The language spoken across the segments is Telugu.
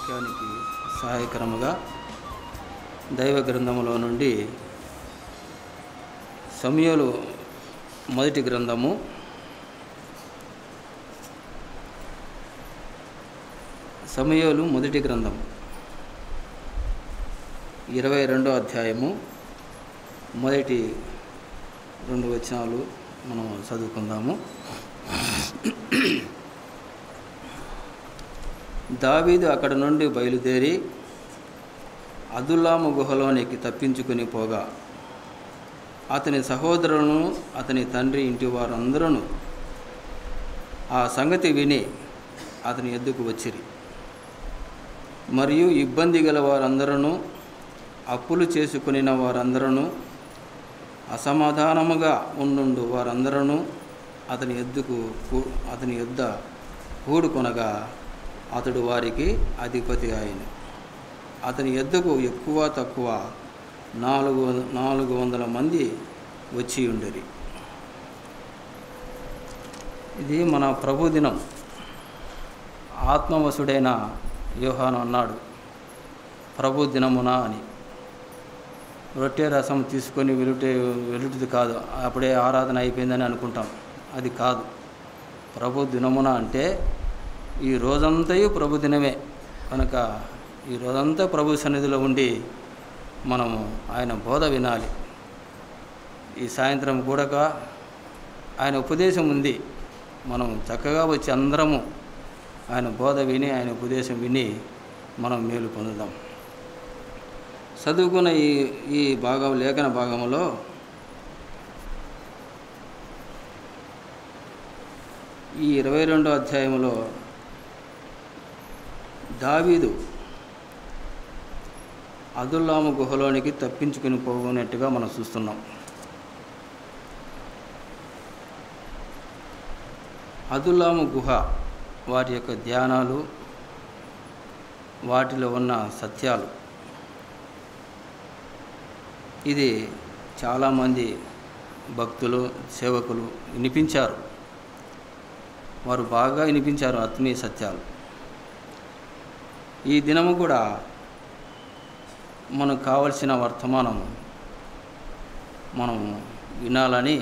వాక్యానికి సహాయకరముగా దైవ గ్రంథములో నుండి సమూయేలు మొదటి గ్రంథము 22వ అధ్యాయము మొదటి 2 వచనాలు మనం చదువుకుందాము. దావీదు అక్కడ నుండి బయలుదేరి అదుల్లాము గుహలోనికి తప్పించుకుని పోగా అతని సహోదరులను అతని తండ్రి ఇంటి వారందరూ ఆ సంగతి విని అతని ఎద్దుకు వచ్చిరి. మరియు ఇబ్బంది గల వారందరూ, అప్పులు చేసుకునిన వారందరూ, అసమాధానముగా ఉండు వారందరూ అతని యొద్ద కూడుకొనగా అతడు వారికి అధిపతి ఆయను. అతని యొద్దకు ఎక్కువ తక్కువ 400 మంది వచ్చి ఉండేరి. ఇది మన ప్రభు దినం. ఆత్మవశుడైన యోహాను అన్నాడు, ప్రభు దినమున అని. రొట్టె రసం తీసుకొని వెలుటిది కాదు, అప్పుడే ఆరాధన అయిపోయిందని అనుకుంటాం. అది కాదు. ప్రభు దినమున అంటే ఈ రోజంతయు ప్రభు దినమే కనుక ఈ రోజంతా ప్రభు సన్నిధిలో ఉండి మనము ఆయన బోధ వినాలి. ఈ సాయంత్రం కూడా ఆయన ఉపదేశం ఉంది. మనం చక్కగా వచ్చి అందరము ఆయన బోధ విని, ఆయన ఉపదేశం విని మనం మేలు పొందుదాం. చదువుకున్న ఈ భాగం, లేఖన భాగంలో ఈ 22వ అధ్యాయంలో దావీదు అదుల్లాము గుహలోనికి తప్పించుకుని పోగొన్నట్టుగా మనం చూస్తున్నాం. అదుల్లాము గుహ, వాటి యొక్క ధ్యానాలు, వాటిలో ఉన్న సత్యాలు, ఇది చాలామంది భక్తులు, సేవకులు వినిపించారు. వారు బాగా వినిపించారు ఆత్మీయ సత్యాలు. ఈ దినము కూడా మనకు కావలసిన వర్తమానం మనం వినాలని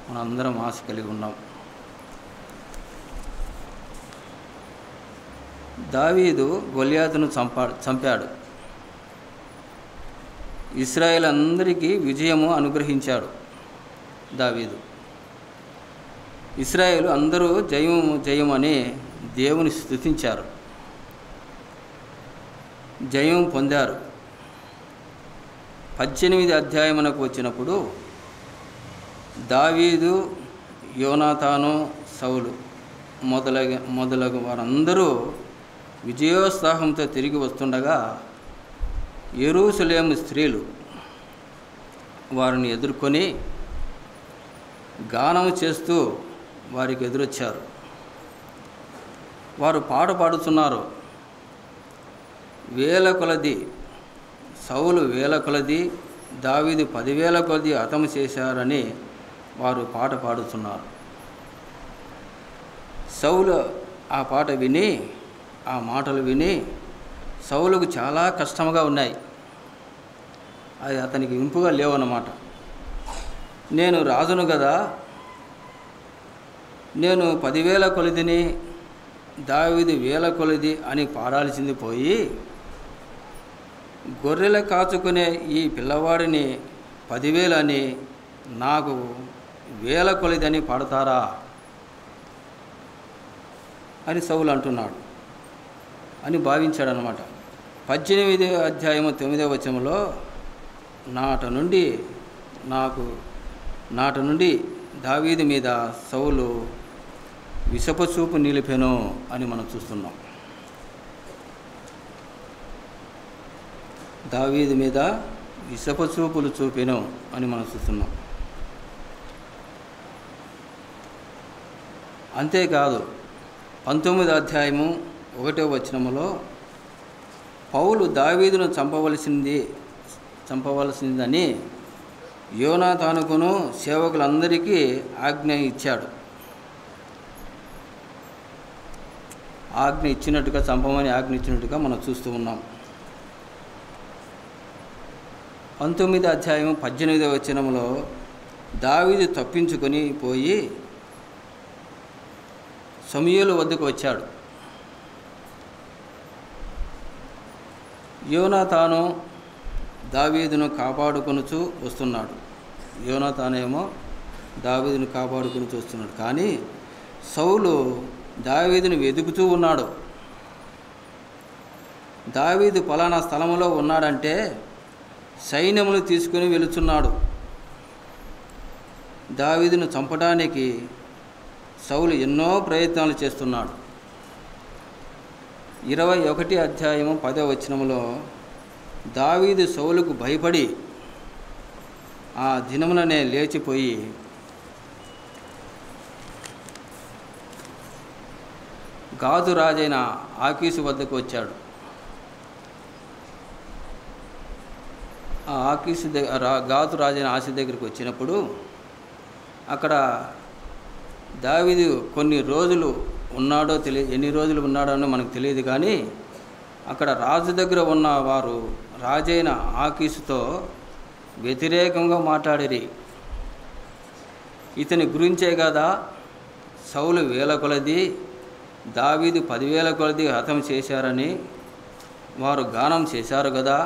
మనందరం ఆశ కలిగి ఉన్నాం. దావీదు గొల్యాతును చంపాడు. ఇశ్రాయేల్ అందరికీ విజయము అనుగ్రహించాడు దావీదు. ఇశ్రాయేలు అందరూ జయమని దేవుని స్తుతించారు, జయం పొందారు. 18 అధ్యాయమునకు వచ్చినప్పుడు దావీదు, యోనాతాను, సౌలు మొదలగు వారందరూ విజయోత్సాహంతో తిరిగి వస్తుండగా యెరూషలేము స్త్రీలు వారిని ఎదుర్కొని గానము చేస్తూ వారికి ఎదురొచ్చారు. వారు పాట పాడుతున్నారు. వేల కొలది, సౌలు వేల కొలది, దావీదు 10,000 కొలది హతము చేశారని వారు పాట పాడుతున్నారు. సౌలు ఆ పాట విని, ఆ మాటలు విని సౌలుకు చాలా కష్టంగా ఉన్నాయి. అది అతనికి ఇంపుగా లేవన్నమాట. నేను రాజును కదా, నేను 10,000 కొలదిని, దావీదు 1,000 కొలది అని పాడాల్సింది పోయి, గొర్రెలు కాచుకునే ఈ పిల్లవాడిని 10,000 అని, నాకు 1,000 కొలది అని పాడతారా అని సౌలు అంటున్నాడు అని భావించాడనమాట. 18వ అధ్యాయము 9వ వచనంలో నాట నుండి దావీదు మీద సౌలు విషపు చూపు నిలిపెను అని మనం చూస్తున్నాం. దావీదు మీద విషపు చూపులు చూపెను అని మనం చూస్తున్నాం. అంతేకాదు 19వ అధ్యాయము 1వ వచనములో పౌలు దావీదును చంపవలసిందని యోనాతానుకును సేవకులందరికీ ఆజ్ఞ ఇచ్చాడు. ఆజ్ఞ ఇచ్చినట్టుగా, చంపమని ఆజ్ఞ ఇచ్చినట్టుగా మనం చూస్తూ ఉన్నాం. 19వ అధ్యాయం 18వ వచనంలో దావీదు తప్పించుకొని పోయి సమూయేలు వద్దకు వచ్చాడు. యోనాతాను దావీదును కాపాడుకొనుచు వస్తున్నాడు. యోనాతానేమో దావీదును కాపాడుకొనుచు వస్తున్నాడు. కానీ సౌలు దావీదును వెతుకుతూ ఉన్నాడు. దావీదు పలానా స్థలంలో ఉన్నాడంటే సైన్యములు తీసుకుని వెళుతున్నాడు. దావీదును చంపడానికి సౌలు ఎన్నో ప్రయత్నాలు చేస్తున్నాడు. 21వ అధ్యాయము 10వ వచనములో దావీదు సౌలుకు భయపడి ఆ దినముననే లేచిపోయి గాదు రాజైన ఆకీసు వద్దకు వచ్చాడు. ఆ గాదు రాజైన ఆకీసు దగ్గరికి వచ్చినప్పుడు అక్కడ దావీదు కొన్ని రోజులు ఉన్నాడో ఎన్ని రోజులు ఉన్నాడో మనకు తెలియదు. కానీ అక్కడ రాజు దగ్గర ఉన్న వారు రాజైన ఆకీసుతో వ్యతిరేకంగా మాట్లాడిరి. ఇతని గురించే కదా సౌలు 1000 కొలది, దావీదు 10,000 కొలది హతం చేశారని వారు గానం చేశారు కదా.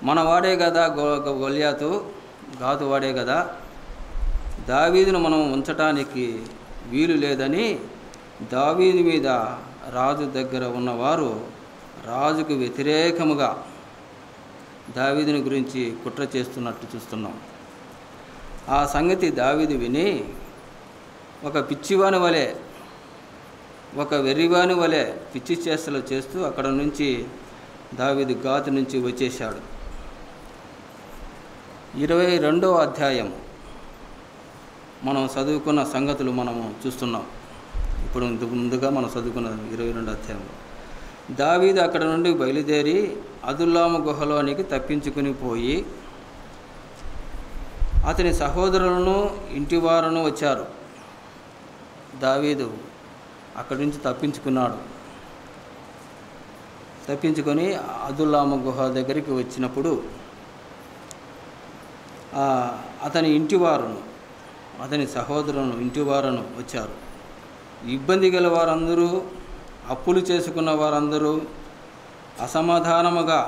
మనవాడే కదా గొల్యాతు, గాతు వాడే కదా, దావీదును మనం ఉంచటానికి వీలు లేదని దావీదు మీద రాజు దగ్గర ఉన్నవారు రాజుకు వ్యతిరేకముగా దావీదుని గురించి కుట్ర చేస్తున్నట్టు చూస్తున్నాం. ఆ సంగతి దావీదు విని ఒక పిచ్చివాని వలె, ఒక వెర్రివాని వలె పిచ్చి చేష్టలు చేస్తూ అక్కడ నుంచి దావీదు గాతు నుంచి వచ్చేశాడు. 22వ అధ్యాయం మనం చదువుకున్న సంగతులు మనము చూస్తున్నాం. ఇప్పుడు ముందుగా మనం చదువుకున్న 22వ అధ్యాయంలో దావీదు అక్కడ నుండి బయలుదేరి అదుల్లాము గుహలోనికి తప్పించుకుని పోయి అతని సహోదరులను ఇంటివారును వచ్చారు. దావీదు అక్కడి నుంచి తప్పించుకొని అదుల్లాము గుహ దగ్గరికి వచ్చినప్పుడు అతని ఇంటివారును, అతని సహోదరులను ఇంటివారును వచ్చారు. ఇబ్బంది గల వారందరూ, అప్పులు చేసుకున్న వారందరూ, అసమాధానముగా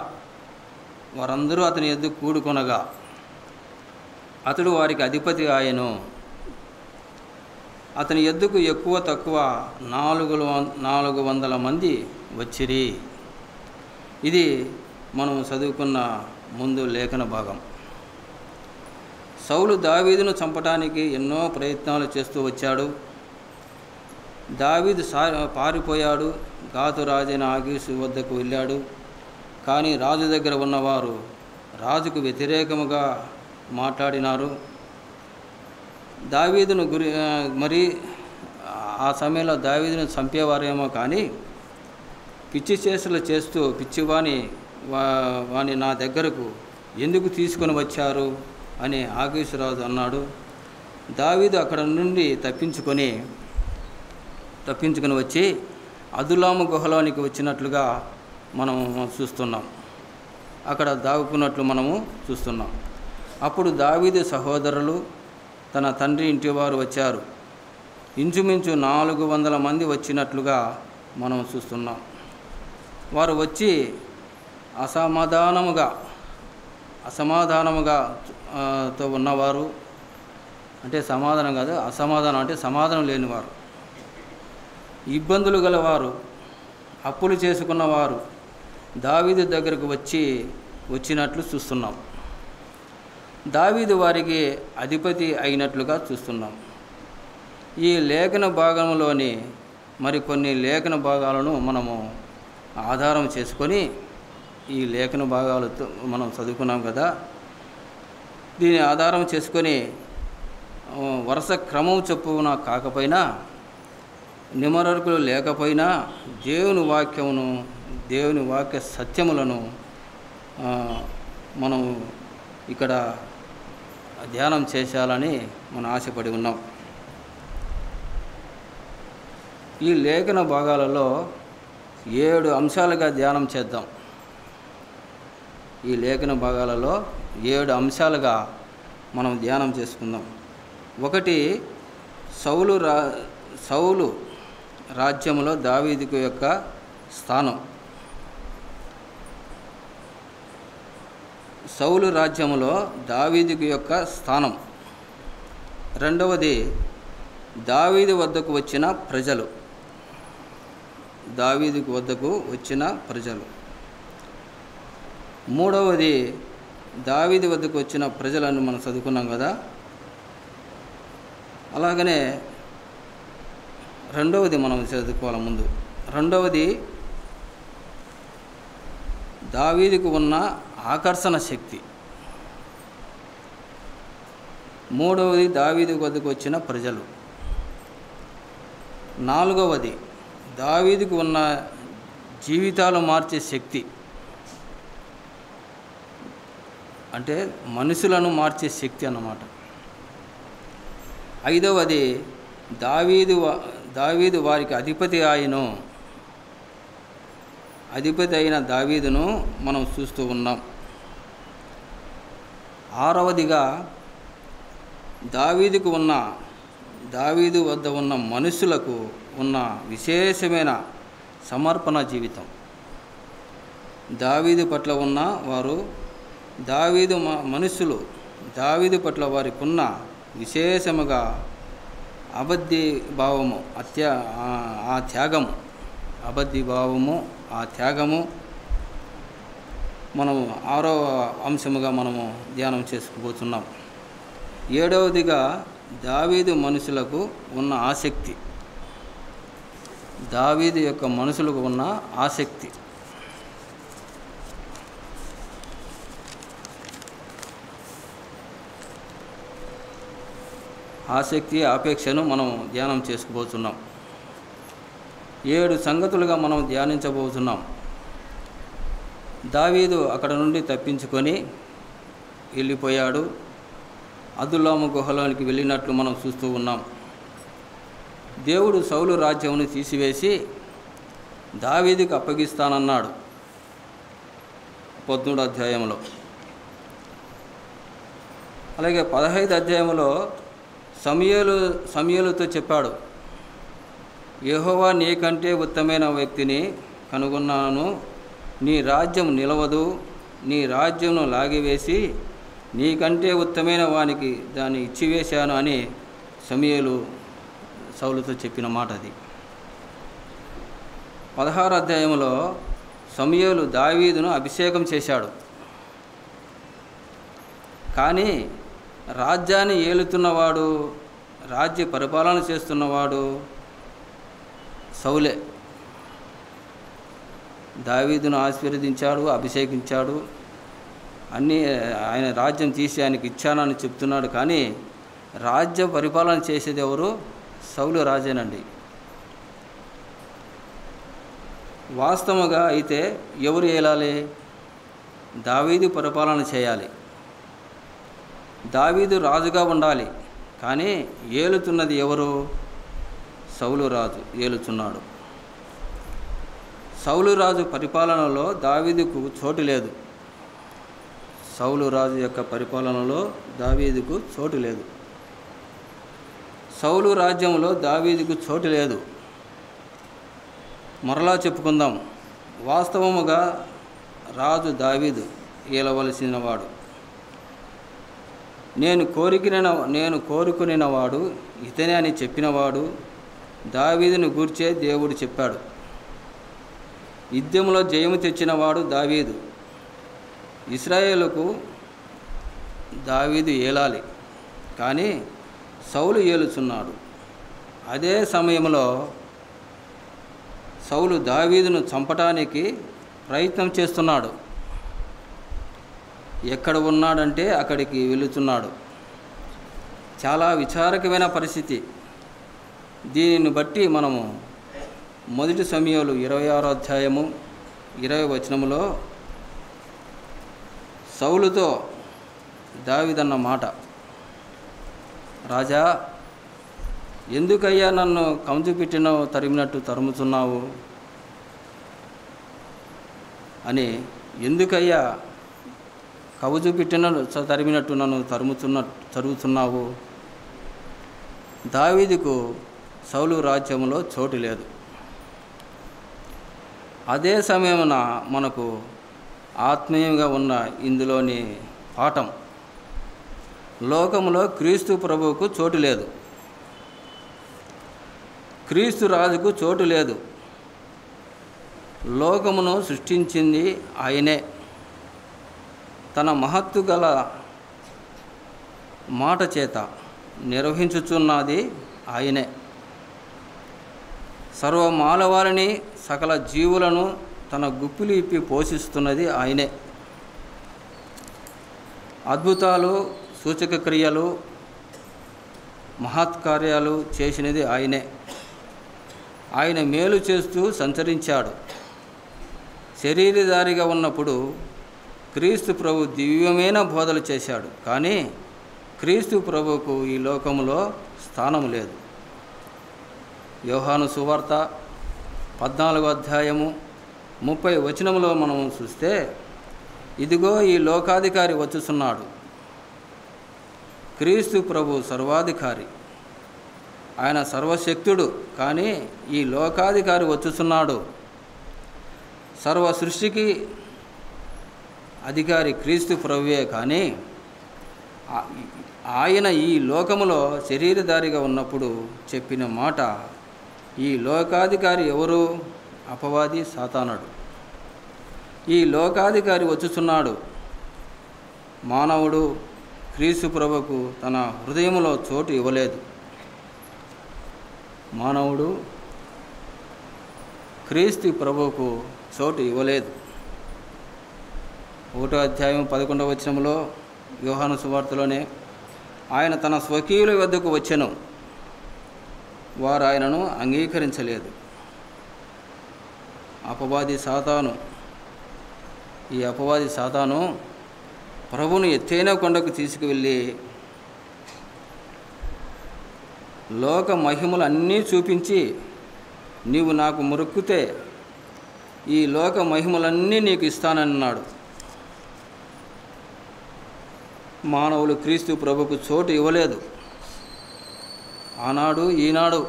వారందరూ అతని యొద్దకు కూడుకొనగా అతడు వారికి అధిపతి ఆయను. అతని యొద్దకు ఎక్కువ తక్కువ 400 మంది వచ్చిరి. ఇది మనం చదువుకున్న ముందు లేఖన భాగం. సౌలు దావీదును చంపడానికి ఎన్నో ప్రయత్నాలు చేస్తూ వచ్చాడు. దావీదు పారిపోయాడు. గాతు రాజైన ఆకీసు వద్దకు వెళ్ళాడు. కానీ రాజు దగ్గర ఉన్నవారు రాజుకు వ్యతిరేకముగా మాట్లాడినారు. దావీదును మరి ఆ సమయంలో దావీదును చంపేవారేమో, కానీ పిచ్చి చేష్టలు చేస్తూ వాని నా దగ్గరకు ఎందుకు తీసుకొని వచ్చారు అని ఆకీసు రాజు అన్నాడు. దావీదు అక్కడ నుండి తప్పించుకొని వచ్చి అదుల్లాము గుహలోనికి వచ్చినట్లుగా మనం చూస్తున్నాం. అక్కడ దాగుకున్నట్లు మనము చూస్తున్నాం. అప్పుడు దావీదు సహోదరులు తన తండ్రి ఇంటివారు వచ్చారు. ఇంచుమించు 400 మంది వచ్చినట్లుగా మనం చూస్తున్నాం. వారు వచ్చి అసమాధానముగా తో ఉన్నవారు, అంటే సమాధానం కాదు, అసమాధానం అంటే సమాధానం లేనివారు, ఇబ్బందులు గలవారు, అప్పులు చేసుకున్నవారు దావీదు దగ్గరకు వచ్చినట్లు చూస్తున్నాం. దావీదు వారికి అధిపతి అయినట్లుగా చూస్తున్నాం. ఈ లేఖన భాగంలోని మరికొన్ని లేఖన భాగాలను మనము ఆధారం చేసుకొని ఈ లేఖన భాగాలతో మనం చదువుకున్నాం కదా, దీన్ని ఆధారం చేసుకొని వరుస క్రమం చొప్పున కాకపోయినా, నిమరకులు లేకపోయినా దేవుని వాక్యమును, దేవుని వాక్య సత్యములను మనం ఇక్కడ ధ్యానం చేశాలని మనం ఆశపడి ఉన్నాం. ఈ లేఖన భాగాలలో 7 అంశాలుగా ధ్యానం చేద్దాం. ఈ లేఖన భాగాలలో 7 అంశాలుగా మనం ధ్యానం చేసుకుందాం. ఒకటి, సౌలు రాజ్యంలో దావీదుకు యొక్క స్థానం. సౌలు రాజ్యంలో దావీదుకు యొక్క స్థానం. రెండవది, దావీదు వద్దకు వచ్చిన ప్రజలు. దావీదుకు వద్దకు వచ్చిన ప్రజలు. మూడవది, దావీదు వద్దకు వచ్చిన ప్రజలను మనం చదువుకున్నాం కదా. అలాగనే రెండవది మనం చదువుకోవాలి ముందు. రెండవది, దావీదుకు ఉన్న ఆకర్షణ శక్తి. మూడవది, దావీదు వద్దకు వచ్చిన ప్రజలు. నాలుగవది, దావీదుకు ఉన్న జీవితాలు మార్చే శక్తి, అంటే మనుషులను మార్చే శక్తి అన్నమాట. ఐదవది, దావీదు వారికి అధిపతి అయిన దావీదును మనం చూస్తూ ఉన్నాం. ఆరవదిగా, దావీదు వద్ద ఉన్న మనుషులకు ఉన్న విశేషమైన సమర్పణ జీవితం. దావీదు పట్ల ఉన్న వారు, మనుషులు దావీదు పట్ల వారికి ఉన్న విశేషముగా అబద్ధీభావము, ఆ త్యాగము, అబద్ధీభావము, ఆ త్యాగము మనము 6వ అంశముగా మనము ధ్యానం చేసుకోబోతున్నాం. 7వదిగా, దావీదు మనుషులకు ఉన్న ఆసక్తి. దావీదు యొక్క మనుషులకు ఉన్న ఆసక్తి. ఆసక్తి, ఆపేక్షను మనం ధ్యానం చేసుకోబోతున్నాం. 7 సంగతులుగా మనం ధ్యానించబోతున్నాం. దావీదు అక్కడ నుండి తప్పించుకొని వెళ్ళిపోయాడు. అదుల్లాము గుహలోనికి వెళ్ళినట్లు మనం చూస్తూ ఉన్నాం. దేవుడు సౌలు రాజ్యమును తీసివేసి దావీదుకు అప్పగిస్తానన్నాడు 13వ అధ్యాయంలో. అలాగే 15వ అధ్యాయంలో సమూయేలుతో చెప్పాడు, యెహోవా నీకంటే ఉత్తమైన వ్యక్తిని కనుగొన్నాను, నీ రాజ్యం నిలవదు, నీ రాజ్యంను లాగివేసి నీకంటే ఉత్తమైన వానికి దాన్ని ఇచ్చివేశాను అని సమూయేలు సౌలుతో చెప్పిన మాట అది. 16వ అధ్యాయంలో సమూయేలు దావీదును అభిషేకం చేశాడు. కానీ రాజ్యాన్ని ఏలుతున్నవాడు, రాజ్య పరిపాలన చేస్తున్నవాడు సౌలే. దావీదును ఆశీర్వదించాడు, అభిషేకించాడు, అన్నీ ఆయన రాజ్యం తీసి ఆయనకి ఇచ్చానని చెప్తున్నాడు. కానీ రాజ్య పరిపాలన చేసేది ఎవరు? సౌలు రాజేనండి. వాస్తవంగా అయితే ఎవరు ఏలాలి? దావీదు పరిపాలన చేయాలి, దావీదు రాజుగా ఉండాలి. కానీ ఏలుతున్నది ఎవరు? సౌలు రాజు ఏలుతున్నాడు. సౌలు రాజు పరిపాలనలో దావీదుకు చోటు లేదు. సౌలు రాజు యొక్క పరిపాలనలో దావీదుకు చోటు లేదు. సౌలు రాజ్యంలో దావీదుకు చోటు లేదు. మరలా చెప్పుకుందాం, వాస్తవముగా రాజు దావీదు ఏలవలసినవాడు. నేను కోరుకునేవాడు ఇతనే అని చెప్పినవాడు దావీదును గూర్చే దేవుడు చెప్పాడు. యుద్ధంలో జయము తెచ్చినవాడు దావీదు. ఇశ్రాయేలుకు దావీదు ఏలాలి, కానీ సౌలు ఏలుచున్నాడు. అదే సమయంలో సౌలు దావీదును చంపటానికి ప్రయత్నం చేస్తున్నాడు. ఎక్కడ ఉన్నాడంటే అక్కడికి వెళుతున్నాడు. చాలా విచారకమైన పరిస్థితి. దీనిని బట్టి మనము 1 సమూయేలు 26వ అధ్యాయము 20వ వచనములో సౌలుతో దావీదన్న మాట, రాజా ఎందుకయ్యా నన్ను కంచు పెట్టినో తరిమినట్టు తరుముతున్నావు అని, ఎందుకయ్యా కవుజు పెట్టిన తరిమినట్టు నన్ను తరుగుతున్నావు? దావీదుకు సౌలు రాజ్యంలో చోటు లేదు. అదే సమయమున మనకు ఆత్మీయంగా ఉన్న ఇందులోని పాఠం, లోకంలో క్రీస్తు ప్రభువుకు చోటు లేదు, క్రీస్తు రాజుకు చోటు లేదు. లోకమును సృష్టించింది ఆయనే, తన మహత్తు గల మాట చేత నిర్వహించుచున్నది ఆయనే. సర్వమానవాళిని, సకల జీవులను తన గుప్పిలి ఇప్పి పోషిస్తున్నది ఆయనే. అద్భుతాలు, సూచక క్రియలు, మహత్కార్యాలు చేసినది ఆయనే. ఆయన మేలు చేస్తూ సంచరించాడు. శరీరధారిగా ఉన్నప్పుడు క్రీస్తు ప్రభు దివ్యమైన బోధలు చేశాడు, కానీ క్రీస్తు ప్రభువుకు ఈ లోకంలో స్థానం లేదు. యోహాను సువార్త 14వ అధ్యాయము 30 వచనంలో మనం చూస్తే, ఇదిగో ఈ లోకాధికారి వచ్చుచున్నాడు. క్రీస్తు ప్రభు సర్వాధికారి, ఆయన సర్వశక్తుడు, కానీ ఈ లోకాధికారి వచ్చుచున్నాడు. సర్వ సృష్టికి అధికారి క్రీస్తు ప్రభువే, కానీ ఆయన ఈ లోకములో శరీరధారిగా ఉన్నప్పుడు చెప్పిన మాట, ఈ లోకాధికారి ఎవరు? అపవాది, సాతానుడు. ఈ లోకాధికారి వచ్చుచున్నాడు. మానవుడు క్రీస్తు ప్రభువుకు తన హృదయంలో చోటు ఇవ్వలేదు. మానవుడు క్రీస్తు ప్రభువుకు చోటు ఇవ్వలేదు. 1వ అధ్యాయం 11వ వచనంలో యోహాను సువార్తలోనే, ఆయన తన స్వకీయుల వద్దకు వచ్చెను, వారు ఆయనను అంగీకరించలేదు. అపవాది సాతాను, ఈ అపవాది సాతాను ప్రభువును ఎత్తైన కొండకు తీసుకువెళ్ళి లోక మహిమలు అన్నీ చూపించి, నీవు నాకు మొక్కుతే ఈ లోక మహిమలన్నీ నీకు ఇస్తానన్నాడు. మానవులు క్రీస్తు ప్రభుకు చోటు ఇవ్వలేదు. ఆనాడు ఈనాడు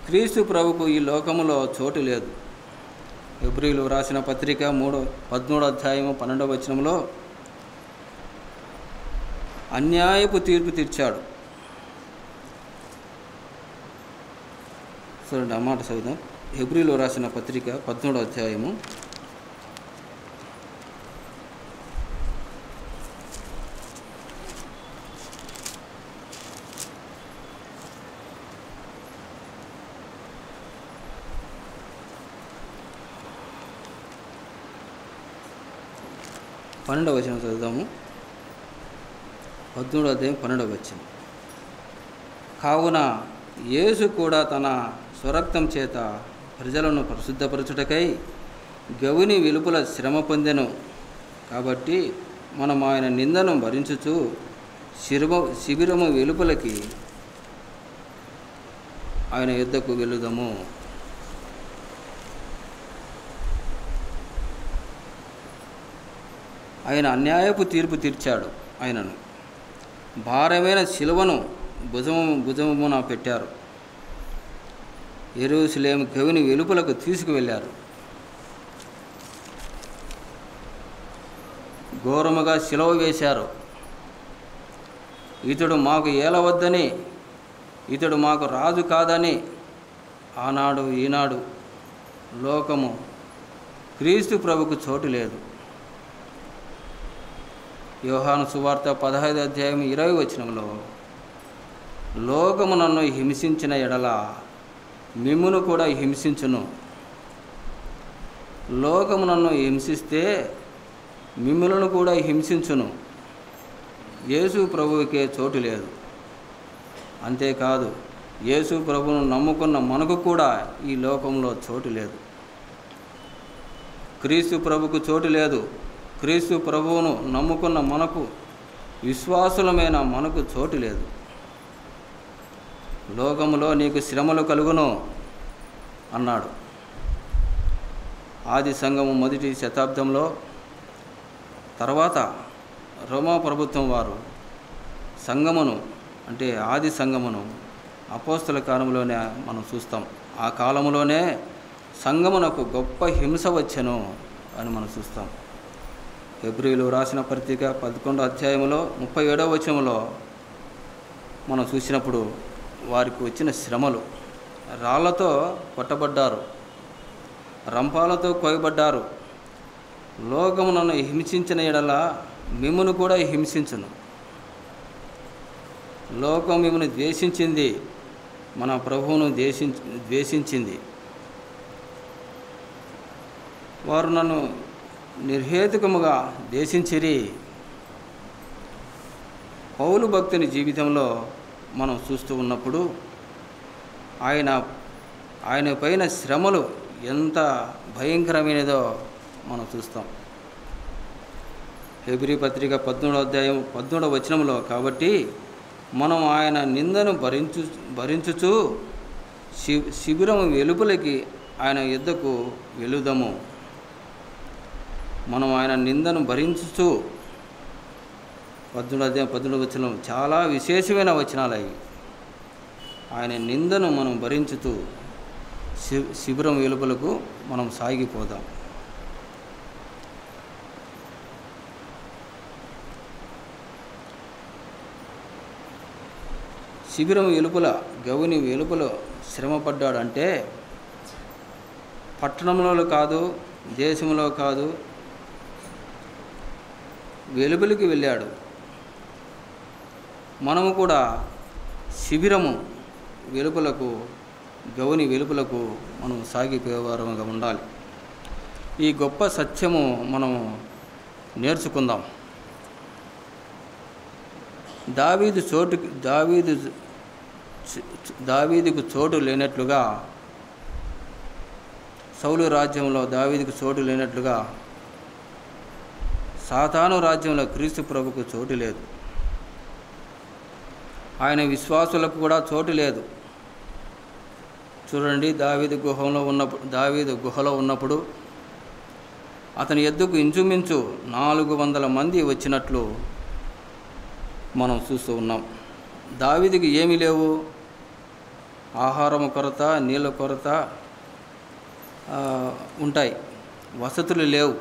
క్రీస్తు ప్రభుకు ఈ లోకములో చోటు లేదు. హెబ్రీయులకు రాసిన పత్రిక 13వ అధ్యాయము 12వ వచనంలో అన్యాయపు తీర్పు తీర్చాడు. చూడండి, అన్నమాట చదువుదాం. హెబ్రీయులకు రాసిన పత్రిక 13వ అధ్యాయము 12వ వచనం చదువుదాము. 13వ అధ్యాయం 12వ వచనం. కావున యేసు కూడా తన స్వరక్తం చేత ప్రజలను పరిశుద్ధపరచుటకై గవిని వెలుపల శ్రమ పొందెను. కాబట్టి మనం ఆయన నిందను భరించుచు శిబిరము వెలుపలకి ఆయన యుద్ధకు వెళుదాము. ఆయన అన్యాయపు తీర్పు తీర్చాడు. ఆయనను భారమైన శిలువను భుజమున పెట్టారు. యెరూషలేము గవిని వెలుపలకు తీసుకువెళ్ళారు. ఘోరముగా శిలువ వేశారు. ఇతడు మాకు ఏలవద్దని, ఇతడు మాకు రాజు కాదని ఆనాడు ఈనాడు లోకము క్రీస్తు ప్రభుకు చోటు లేదు. యోహాను సువార్త 15వ అధ్యాయం 20వ వచనంలో, లోకము నన్ను హింసించిన ఎడల మిమ్మును కూడా హింసించును, లోకము నన్ను హింసిస్తే మిమ్ములను కూడా హింసించును. యేసు ప్రభువుకే చోటు లేదు. అంతేకాదు, యేసు ప్రభువును నమ్ముకున్న మనకు కూడా ఈ లోకంలో చోటు లేదు. క్రీస్తు ప్రభుకు చోటు లేదు. క్రీస్తు ప్రభువును నమ్ముకున్న మనకు, విశ్వాసులమైన మనకు చోటు లేదు. లోకములో నీకు శ్రమలు కలుగును అన్నాడు. ఆది సంఘము మొదటి శతాబ్దంలో తర్వాత రోమా ప్రభుత్వం వారు సంఘమును అంటే ఆది సంఘమును అపోస్తల కాలంలోనే మనం చూస్తాం. ఆ కాలంలోనే సంఘమునకు గొప్ప హింస వచ్చెను అని మనం చూస్తాం. హెబ్రీయులు రాసిన పత్రిక 11వ అధ్యాయంలో 37వ వచనంలో మనం చూసినప్పుడు వారికి వచ్చిన శ్రమలు, రాళ్లతో కొట్టబడ్డారు, రంపాలతో కోయబడ్డారు. లోకము నన్ను హింసించిన ఎడల మిమ్మును కూడా హింసించును. లోకం మిమ్మల్ని ద్వేషించింది, మన ప్రభువును ద్వేషించింది. వారు నన్ను నిర్హేతుకముగా ద్వేషించిరి. పౌలు భక్తుని జీవితంలో మనం చూస్తూ ఉన్నప్పుడు ఆయన పైన శ్రమలు ఎంత భయంకరమైనదో మనం చూస్తాం. హెబ్రీ పత్రిక 18వ అధ్యాయం 18వ వచనంలో, కాబట్టి మనం ఆయన నిందను భరించుచు శిబిరం వెలుపలికి ఆయన యుద్ధకు వెలుదము. మనం ఆయన నిందను భరించుచు 18వ అధ్యాయం 18వ వచనం చాలా విశేషమైన వచనాలు అవి. ఆయన నిందను మనం భరించుతూ శిబిరం వెలుపలకు మనం సాగిపోదాం. శిబిరం వెలుపల, గవుని వెలుపల శ్రమపడ్డాడంటే పట్టణంలో కాదు, దేశంలో కాదు, వెలుపలికి వెళ్ళాడు. మనము కూడా శిబిరము వెలుపలకు, గవుని వెలుపలకు మనం సాగిపోయేవారంగా ఉండాలి. ఈ గొప్ప సత్యము మనము నేర్చుకుందాం. దావీదుకు చోటు లేనట్లుగా, సౌలు రాజ్యంలో దావీదుకు చోటు లేనట్లుగా సాతాను రాజ్యంలో క్రీస్తు ప్రభుకు చోటు లేదు. ఆయన విశ్వాసులకు కూడా చోటు లేదు. చూడండి, దావీదు గుహలో ఉన్నప్పుడు అతని ఎద్దుకు ఇంచుమించు 400 మంది వచ్చినట్లు మనం చూస్తూ ఉన్నాం. దావీదుకి ఏమీ లేవు, ఆహారం కొరత, నీళ్ళ కొరత ఉంటాయి, వసతులు లేవు,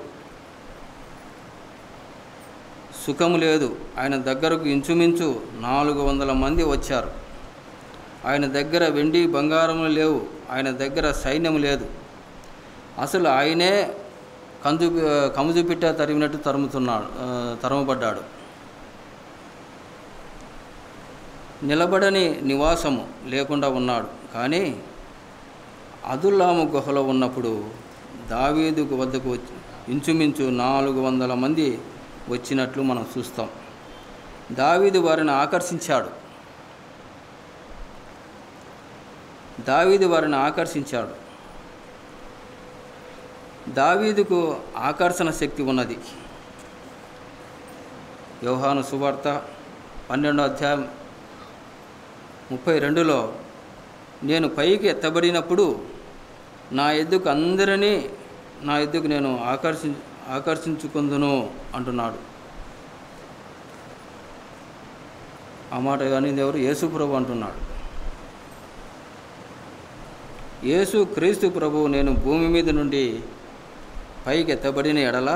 సుఖము లేదు. ఆయన దగ్గరకు ఇంచుమించు 400 మంది వచ్చారు. ఆయన దగ్గర వెండి బంగారములు లేవు, ఆయన దగ్గర సైన్యం లేదు. అసలు ఆయనే కముజుపిట్ట తరిమినట్టు తరుమబడ్డాడు. నిలబడని నివాసము లేకుండా ఉన్నాడు. కానీ అదుల్లాము గుహలో ఉన్నప్పుడు దావీదు వద్దకు ఇంచుమించు 400 మంది వచ్చినట్లు మనం చూస్తాం. దావీదు వారిని ఆకర్షించాడు. దావీదుకు ఆకర్షణ శక్తి ఉన్నది. యోహాను సువార్త 12వ అధ్యాయం 32లో, నేను పైకి ఎత్తబడినప్పుడు నా ఎద్దుకు నేను ఆకర్షించుకుందును అంటున్నాడు. ఆ మాట కానీ ఎవరు? యేసు ప్రభు అంటున్నాడు. యేసు క్రీస్తు ప్రభు, నేను భూమి మీద నుండి పైకి ఎత్తబడిన ఎడల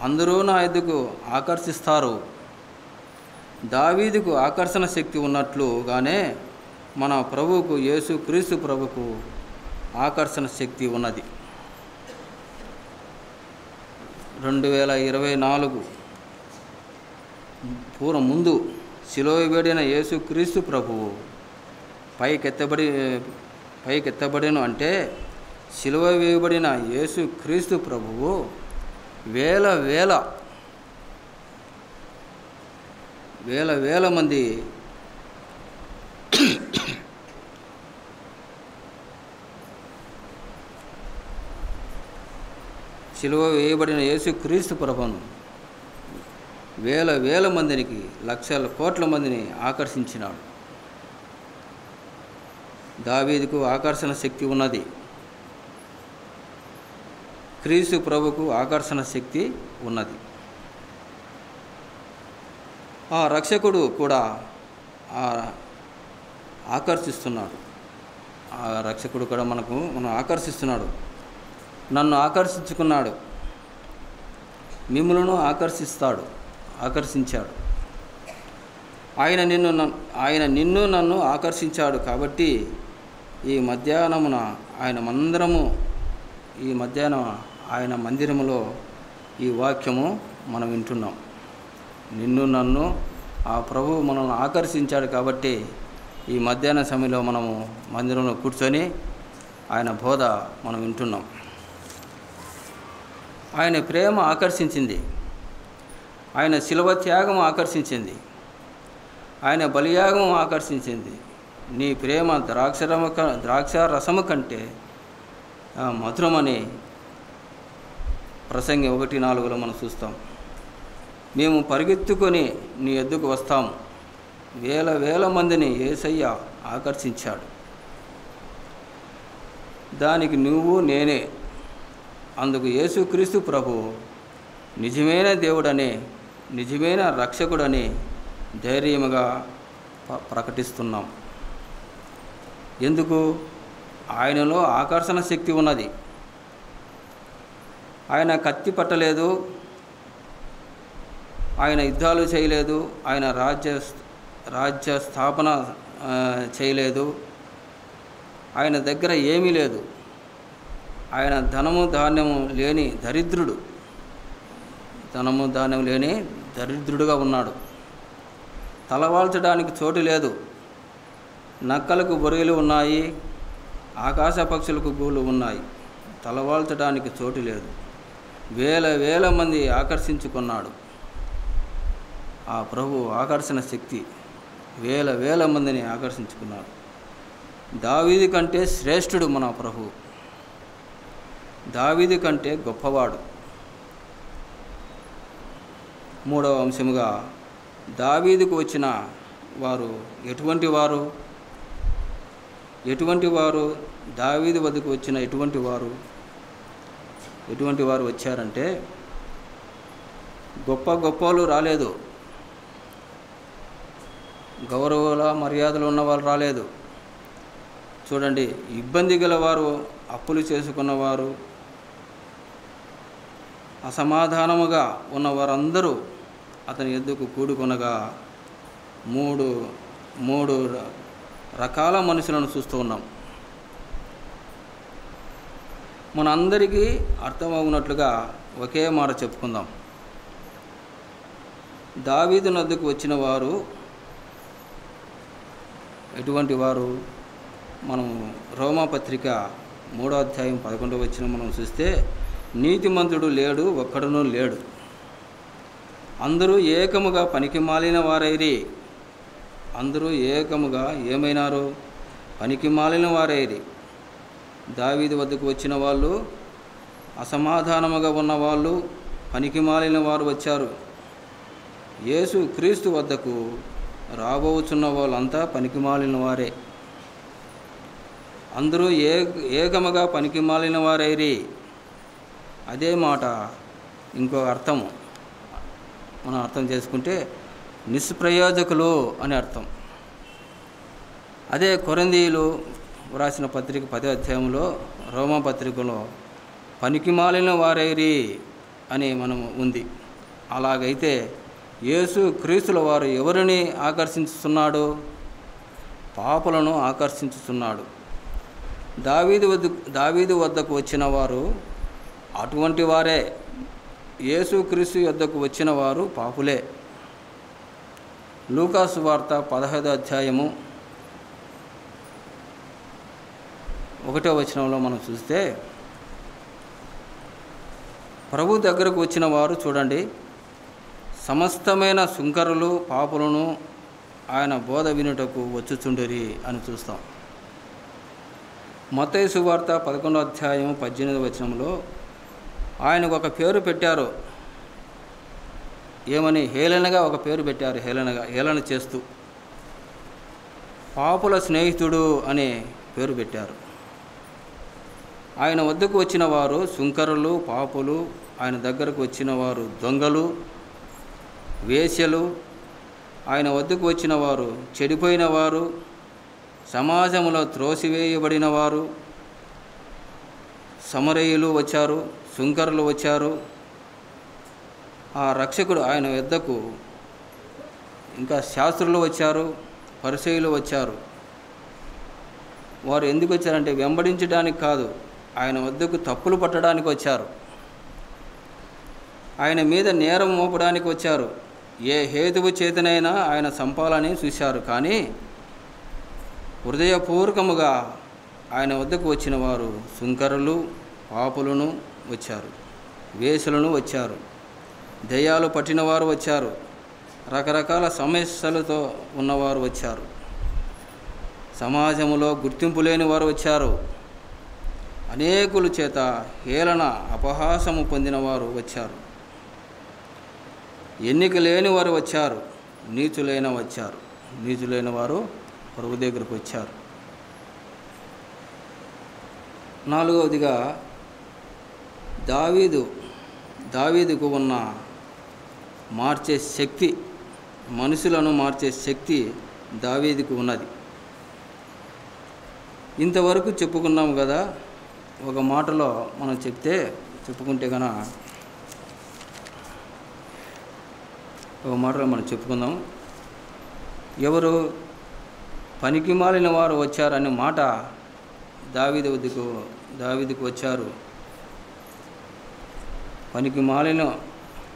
అందరూ నా ఎద్దుకు ఆకర్షిస్తారు. దావీదుకు ఆకర్షణ శక్తి ఉన్నట్లుగానే మన ప్రభువుకు, యేసు క్రీస్తు ప్రభుకు ఆకర్షణ శక్తి ఉన్నది. 2024 పూర్వం ముందు శిలువ వేడిన యేసు క్రీస్తు ప్రభువు పైకెత్తబడిన అంటే శిలువ వేయబడిన యేసు క్రీస్తు ప్రభువు వేల మంది శిలువ వేయబడిన యేసు క్రీస్తు ప్రభువును వేల మందికి, లక్షల కోట్ల మందిని ఆకర్షించినాడు. దావీదుకు ఆకర్షణ శక్తి ఉన్నది. క్రీస్తు ప్రభుకు ఆకర్షణ శక్తి ఉన్నది. ఆ రక్షకుడు కూడా ఆకర్షిస్తున్నాడు. ఆ రక్షకుడు కూడా మనం ఆకర్షిస్తున్నాడు. నన్ను ఆకర్షించుకున్నాడు, మిమ్ములను ఆకర్షించాడు. ఆయన నిన్ను నన్ను ఆకర్షించాడు. కాబట్టి ఈ మధ్యాహ్నం ఆయన మందిరములో ఈ వాక్యము మనం వింటున్నాం. నిన్ను నన్ను ఆ ప్రభువు మనల్ని ఆకర్షించాడు. కాబట్టి ఈ మధ్యాహ్న సమయంలో మనము మందిరంలో కూర్చొని ఆయన బోధ మనం వింటున్నాం. ఆయన ప్రేమ ఆకర్షించింది, ఆయన శిలువ త్యాగం ఆకర్షించింది, ఆయన బలియాగం ఆకర్షించింది. నీ ప్రేమ ద్రాక్ష రసము కంటే మధురమని ప్రసంగి 1:4 మనం చూస్తాం. మేము పరిగెత్తుకొని నీ ఎద్దుకు వస్తాము. వేల మందిని యేసయ్య ఆకర్షించాడు. దానికి నువ్వు నేనే. అందుకు యేసుక్రీస్తు ప్రభు నిజమైన దేవుడని, నిజమైన రక్షకుడని ధైర్యముగా ప్రకటిస్తున్నాం. ఎందుకు? ఆయనలో ఆకర్షణ శక్తి ఉన్నది. ఆయన కత్తి పట్టలేదు, ఆయన యుద్ధాలు చేయలేదు, ఆయన రాజ్య స్థాపన చేయలేదు. ఆయన దగ్గర ఏమీ లేదు. ఆయన ధనము ధాన్యము లేని దరిద్రుడుగా ఉన్నాడు. తలవాల్చడానికి చోటు లేదు. నక్కలకు బొరియలు ఉన్నాయి, ఆకాశ పక్షులకు గూళ్ళు ఉన్నాయి. తలవాల్చడానికి చోటు లేదు. వేల మంది ఆకర్షించుకున్నాడు. ఆ ప్రభు ఆకర్షణ శక్తి వేల మందిని ఆకర్షించుకున్నాడు. దావీదు కంటే శ్రేష్ఠుడు మన ప్రభు. దావీదు కంటే గొప్పవాడు. 3వ అంశముగా దావీదుకు వచ్చిన వారు ఎటువంటి వారు దావీదు వద్దకు వచ్చిన ఎటువంటి వారు వచ్చారంటే, గొప్పలు రాలేదు, గౌరవాల మర్యాదలు ఉన్నవాళ్ళు రాలేదు. చూడండి, ఇబ్బంది గలవారు, అప్పులు చేసుకున్నవారు, అసమాధానముగా ఉన్నవారందరూ అతని ఎద్దుకు కూడుకొనగా మూడు రకాల మనుషులను చూస్తూ ఉన్నాం. మనందరికీ అర్థమవునట్లుగా ఒకే మాట చెప్పుకుందాం. దావీదు నద్దకు వచ్చిన వారు ఎటువంటి వారు? మనం రోమాపత్రిక 3వ అధ్యాయం 11వ వచనం మనం చూస్తే, నీతిమంతుడు లేడు, ఒక్కడునూ లేడు, అందరూ ఏకముగా పనికిమాలిన వారైరి. అందరూ ఏకముగా ఏమైనారు? పనికిమాలిన వారైరి. దావీదు వద్దకు వచ్చిన వాళ్ళు, అసమాధానముగా ఉన్నవాళ్ళు, పనికిమాలిన వారు వచ్చారు. యేసు క్రీస్తు వద్దకు రాబోచున్న వాళ్ళంతా పనికిమాలిన వారే. అందరూ ఏకముగా పనికిమాలిన వారైరి. అదే మాట ఇంకో అర్థము మనం అర్థం చేసుకుంటే, నిష్ప్రయోజకులు అని అర్థం. అదే కొరింథీయులు వ్రాసిన పత్రిక 10వ అధ్యాయంలో, రోమా పత్రికలో పనికిమాలిన వారైరి అని మనము ఉంది. అలాగైతే యేసు క్రీస్తుల వారు ఎవరిని ఆకర్షించుతున్నాడు? పాపులను ఆకర్షించుతున్నాడు. దావీదు వద్దకు వచ్చిన వారు అటువంటి వారే. యేసు క్రీస్తు వద్దకు వచ్చిన వారు పాపులే. లూకా సువార్త 15వ అధ్యాయము 1వ వచనంలో మనం చూస్తే, ప్రభు దగ్గరకు వచ్చిన వారు చూడండి, సమస్తమైన సుంకరులు పాపులను ఆయన బోధ వినుటకు వచ్చుచుండిరి అని చూస్తాం. మత్తయి సువార్త 11వ అధ్యాయం 18వ వచనంలో ఆయనకు ఒక పేరు పెట్టారు. ఏమని? హేళనగా ఒక పేరు పెట్టారు. హేళన చేస్తూ పాపుల స్నేహితుడు అనే పేరు పెట్టారు. ఆయన వద్దకు వచ్చిన వారు సుంకరులు, పాపులు, ఆయన దగ్గరకు వచ్చిన వారు దొంగలు, వేశ్యలు, ఆయన వద్దకు వచ్చిన వారు చెడిపోయిన వారు, సమాజంలో త్రోసివేయబడిన వారు, సమరయులు వచ్చారు, సుంకరులు వచ్చారు. ఆ రక్షకుడు ఆయన వద్దకు ఇంకా శాస్త్రులు వచ్చారు, పరిసయ్యులు వచ్చారు. వారు ఎందుకు వచ్చారంటే వెంబడించడానికి కాదు, ఆయన వద్దకు తప్పులు పట్టడానికి వచ్చారు. ఆయన మీద నేరం మోపడానికి వచ్చారు. ఏ హేతువు చేతనైనా ఆయన చంపాలని చూశారు. కానీ హృదయపూర్వకముగా ఆయన వద్దకు వచ్చిన వారు సుంకరులు, పాపులను వచ్చారు, వేశ్యలను వచ్చారు, దయ్యాలు పట్టిన వారు వచ్చారు, రకరకాల సమస్యలతో ఉన్నవారు వచ్చారు, సమాజంలో గుర్తింపు లేని వారు వచ్చారు, అనేకుల చేత హేళన అపహాసము పొందిన వారు వచ్చారు, ఎన్నిక లేని వారు వచ్చారు, నీచులైన వారు ప్రభు దగ్గరకు వచ్చారు. నాలుగవదిగా దావీదుకు ఉన్న మార్చే శక్తి, మనుషులను మార్చే శక్తి దావీదుకు ఉన్నది. ఇంతవరకు చెప్పుకున్నాం కదా. ఒక మాటలో మనం చెప్పుకుంటే కనుక ఒక మాటలో మనం చెప్పుకుందాం. ఎవరు పనికి మాలిన వారు వచ్చారనే మాట దావీదుకు వచ్చారు. పనికి మాలిన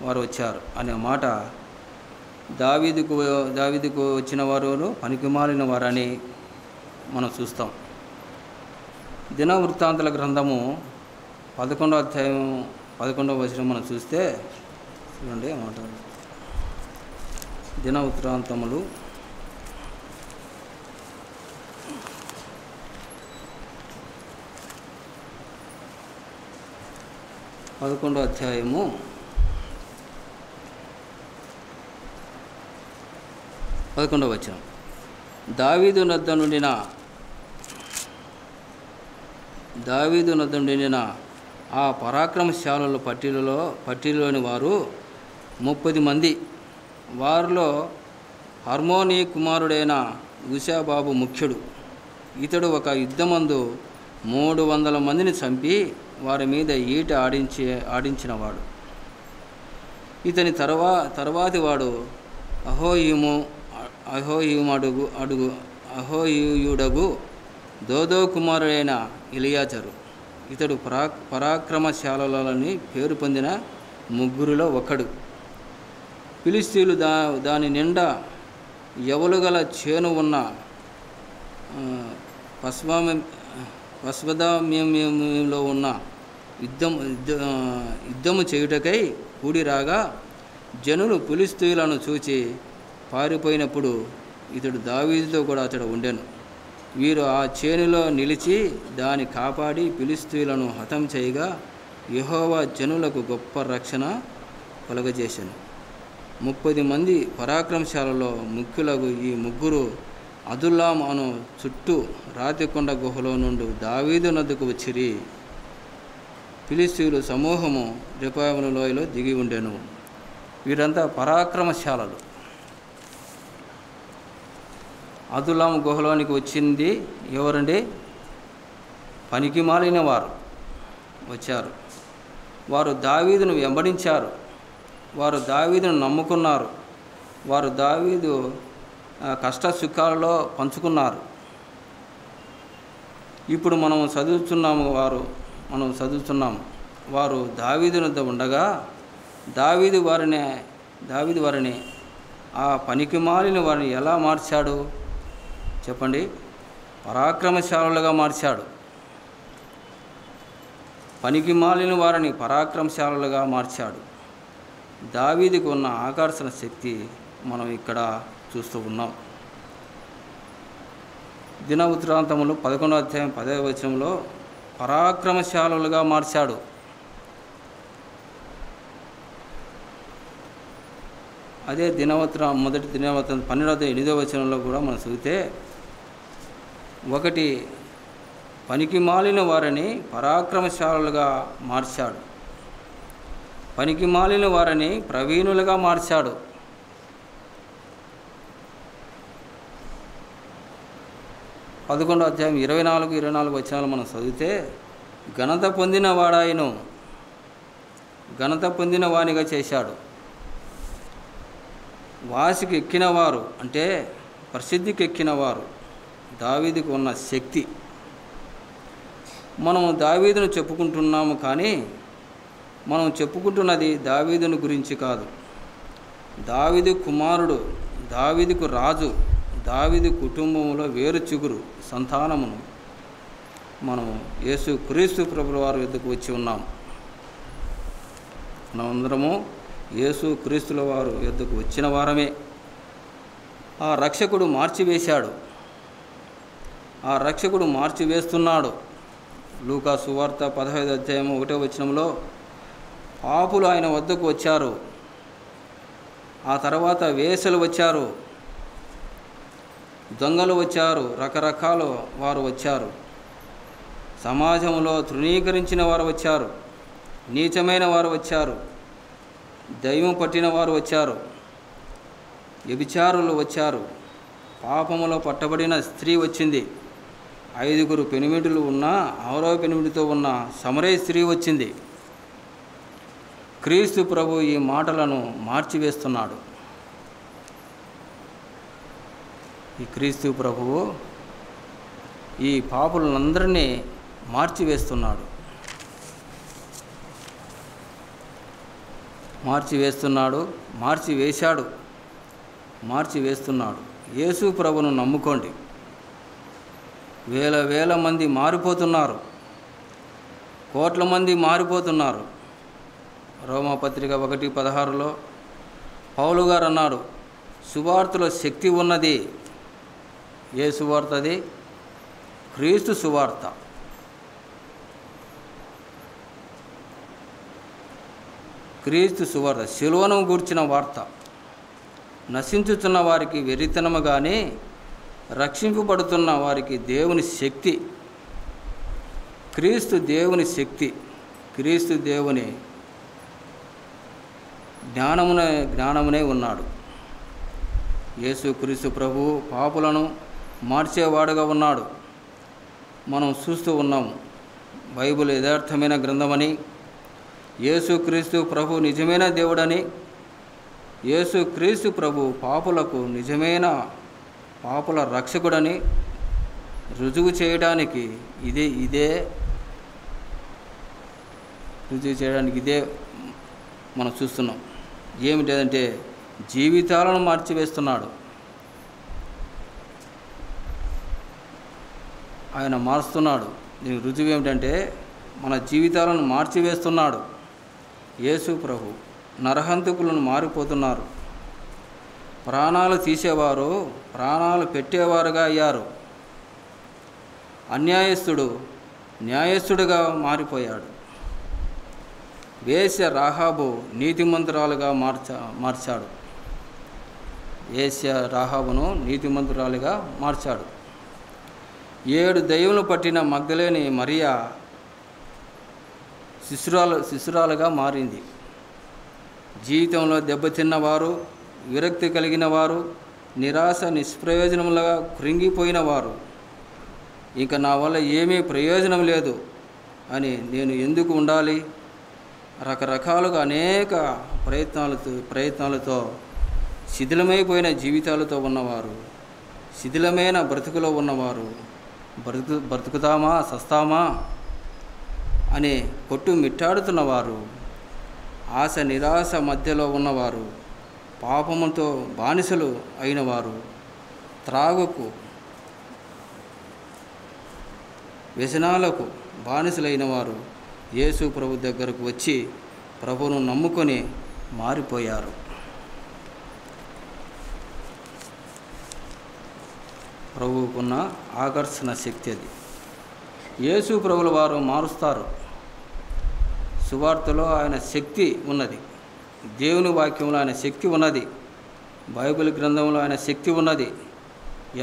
వారు వచ్చారు అనే మాట దావీదుకు వచ్చిన వారు పనికి మాలిన వారని మనం చూస్తాం. దినవృత్తాంతాల గ్రంథము 11వ అధ్యాయం 11వ వచనం మనం చూస్తే చూడండి మాట. దినవృత్తాంతములు 11వ అధ్యాయము 11వ వచనం. దావీదు నద్ద నుండిన ఆ పరాక్రమశాలుల పట్టిలోని వారు 30 మంది. వారిలో హర్మోని కుమారుడైన ఉషాబాబు ముఖ్యుడు. ఇతడు ఒక యుద్ధమందు 300 మందిని చంపి వారి మీద ఈట ఆడించినవాడు. ఇతని తర్వాతి వాడు అహోయుడగు దోదో కుమారుడైన ఎలియాజరు. ఇతడు పరాక్రమశాలని పేరు పొందిన ముగ్గురిలో ఒకడు. ఫిలిష్తీయులు దాని నిండా యవలుగల చేను ఉన్న పస్వదామ్యంలో ఉన్న యుద్ధము చేయుటకై కూడి రాగా జనులు ఫిలిష్తీయులను చూచి పారిపోయినప్పుడు ఇతడు దావీదుతో కూడా అతడు ఉండెను. వీరు ఆ చేనులో నిలిచి దాన్ని కాపాడి ఫిలిష్తీయులను హతం చేయగా యెహోవా జనులకు గొప్ప రక్షణ కలుగజేసెను. 30 మంది పరాక్రమశాలలో ముఖ్యులకు ఈ ముగ్గురు అదుల్లాం అను చుట్టూ రాతికొండ గుహలో నుండి దావీదు నద్దకు వచ్చిరి. ఫిలిష్తీయుల సమూహము రెఫాయీము లోయలో దిగి ఉండెను. వీరంతా పరాక్రమశాలలు. అదుల్లాం గుహలోనికి వచ్చింది ఎవరండి? పనికి మాలిన వారు వచ్చారు. వారు దావీదును వెంబడించారు. వారు దావీదును నమ్ముకున్నారు. వారు దావీదు కష్ట సుఖాలలో పంచుకున్నారు. ఇప్పుడు మనం చదువుతున్నాము. వారు దావీదు వద్ద ఉండగా దావీదు వారిని ఆ పనికి మాలిన వారిని ఎలా మార్చాడు చెప్పండి? పరాక్రమశాలులుగా మార్చాడు. పనికి మాలిన వారిని పరాక్రమశాలులుగా మార్చాడు. దావీదుకు ఉన్న ఆకర్షణ శక్తి మనం ఇక్కడ చూస్తూ ఉన్నాం. దినవృత్తాంతములు 11వ అధ్యాయం 10వ వచనంలో పరాక్రమశాలులుగా మార్చాడు. అదే మొదటి దినవృత్తాంతం 12వ 8వ వచనంలో కూడా మనం చదివితే పనికి మాలిన వారిని పరాక్రమశాలులుగా మార్చాడు. పనికి మాలిన వారిని ప్రవీణులుగా మార్చాడు. పదకొండో అధ్యాయం 24 వచనాలు మనం చదివితే, ఘనత పొందిన వాడాయను, ఘనత పొందిన వానిగా చేశాడు. వాసికి ఎక్కినవారు అంటే ప్రసిద్ధికి ఎక్కినవారు దావీదుకు ఉన్న శక్తి. మనము దావీదును చెప్పుకుంటున్నాము, కానీ మనం చెప్పుకుంటున్నది దావీదుని గురించి కాదు. దావీదు కుమారుడు, దావీదుకు రాజు, దావీదు కుటుంబంలో వేరు చిగురు సంతానమును మనము యేసు క్రీస్తు ప్రభుల వారి వద్దకు వచ్చి ఉన్నాము. మనమందరము యేసు క్రీస్తుల వారు వద్దకు వచ్చిన వారమే. ఆ రక్షకుడు మార్చివేశాడు, ఆ రక్షకుడు మార్చివేస్తున్నాడు. లూకా సువార్త 15వ అధ్యాయం 1వ వచనంలో పాపులు ఆయన వద్దకు వచ్చారు, ఆ తర్వాత వేశ్యలు వచ్చారు, దొంగలు వచ్చారు, రకరకాల వారు వచ్చారు, సమాజంలో తృణీకరించిన వారు వచ్చారు, నీచమైన వారు వచ్చారు, దైవం పట్టిన వారు వచ్చారు, వ్యభిచారులు వచ్చారు, పాపములో పట్టబడిన స్త్రీ వచ్చింది, 5 పెనిమిడులు ఉన్న 6వ పెనిమిడితో ఉన్న సమరయ స్త్రీ వచ్చింది. క్రీస్తు ప్రభు ఈ మాటలను మార్చివేస్తున్నాడు. ఈ క్రీస్తు ప్రభువు ఈ పాపులందరినీ మార్చివేస్తున్నాడు. మార్చివేస్తున్నాడు. యేసు ప్రభును నమ్ముకోండి. వేల మంది మారిపోతున్నారు, కోట్ల మంది మారిపోతున్నారు. రోమాపత్రిక 1:16లో పౌలు గారు అన్నారు, సువార్తలో శక్తి ఉన్నది. ఏ సువార్త అది? క్రీస్తు సువార్త. క్రీస్తు సువార్త, శిలువను గూర్చిన వార్త. నశించుతున్న వారికి వెర్రితనము, కానీ రక్షింపబడుతున్న వారికి దేవుని శక్తి. క్రీస్తు దేవుని శక్తి, క్రీస్తు దేవుని జ్ఞానమునే ఉన్నాడు. యేసు క్రీస్తు ప్రభువు పాపులను మార్చేవాడుగా ఉన్నాడు. మనం చూస్తూ ఉన్నాము, బైబిల్ యథార్థమైన గ్రంథమని, యేసు క్రీస్తు ప్రభు నిజమైన దేవుడని, యేసు క్రీస్తు ప్రభు పాపులకు నిజమైన పాపుల రక్షకుడని రుజువు చేయడానికి ఇదే మనం చూస్తున్నాం. ఏమిటంటే జీవితాలను మార్చివేస్తున్నాడు. ఆయన మారుస్తున్నాడు. దీనికి రుజువు ఏమిటంటే మన జీవితాలను మార్చివేస్తున్నాడు. యేసు ప్రభు నరహంతకులను మారిపోతున్నారు. ప్రాణాలు తీసేవారు ప్రాణాలు పెట్టేవారుగా అయ్యారు. అన్యాయస్తుడు న్యాయస్తుడిగా మారిపోయాడు. వేశ్య రాహాబు నీతిమంతురాలుగా మార్చాడు. వేశ్య రాహాబును నీతిమంతురాలుగా మార్చాడు. 7 దయ్యములు పట్టిన మగ్దలేని మరియా శిశురాలుగా మారింది. జీవితంలో దెబ్బతిన్నవారు, విరక్తి కలిగిన వారు, నిరాశ నిష్ప్రయోజనములుగా కృంగిపోయిన వారు, ఇంకా నా వల్ల ఏమీ ప్రయోజనం లేదు అని, నేను ఎందుకు ఉండాలి, రకరకాలుగా అనేక ప్రయత్నాలతో శిథిలమైపోయిన జీవితాలతో ఉన్నవారు, శిథిలమైన బ్రతుకులో ఉన్నవారు, బ్రతుకుతామా సస్తామా అని కొట్టుమిట్టాడుతున్నవారు, ఆశ నిరాశ మధ్యలో ఉన్నవారు, పాపముతో బానిసలు అయినవారు, త్రాగుకు వ్యసనాలకు బానిసలైన వారు యేసు ప్రభు దగ్గరకు వచ్చి ప్రభువును నమ్ముకొని మారిపోయారు. ప్రభువుకున్న ఆకర్షణ శక్తి అది. యేసు ప్రభుల వారు మారుస్తారు. సువార్తలో ఆయన శక్తి ఉన్నది, దేవుని వాక్యంలో ఆయన శక్తి ఉన్నది, బైబిల్ గ్రంథంలో ఆయన శక్తి ఉన్నది.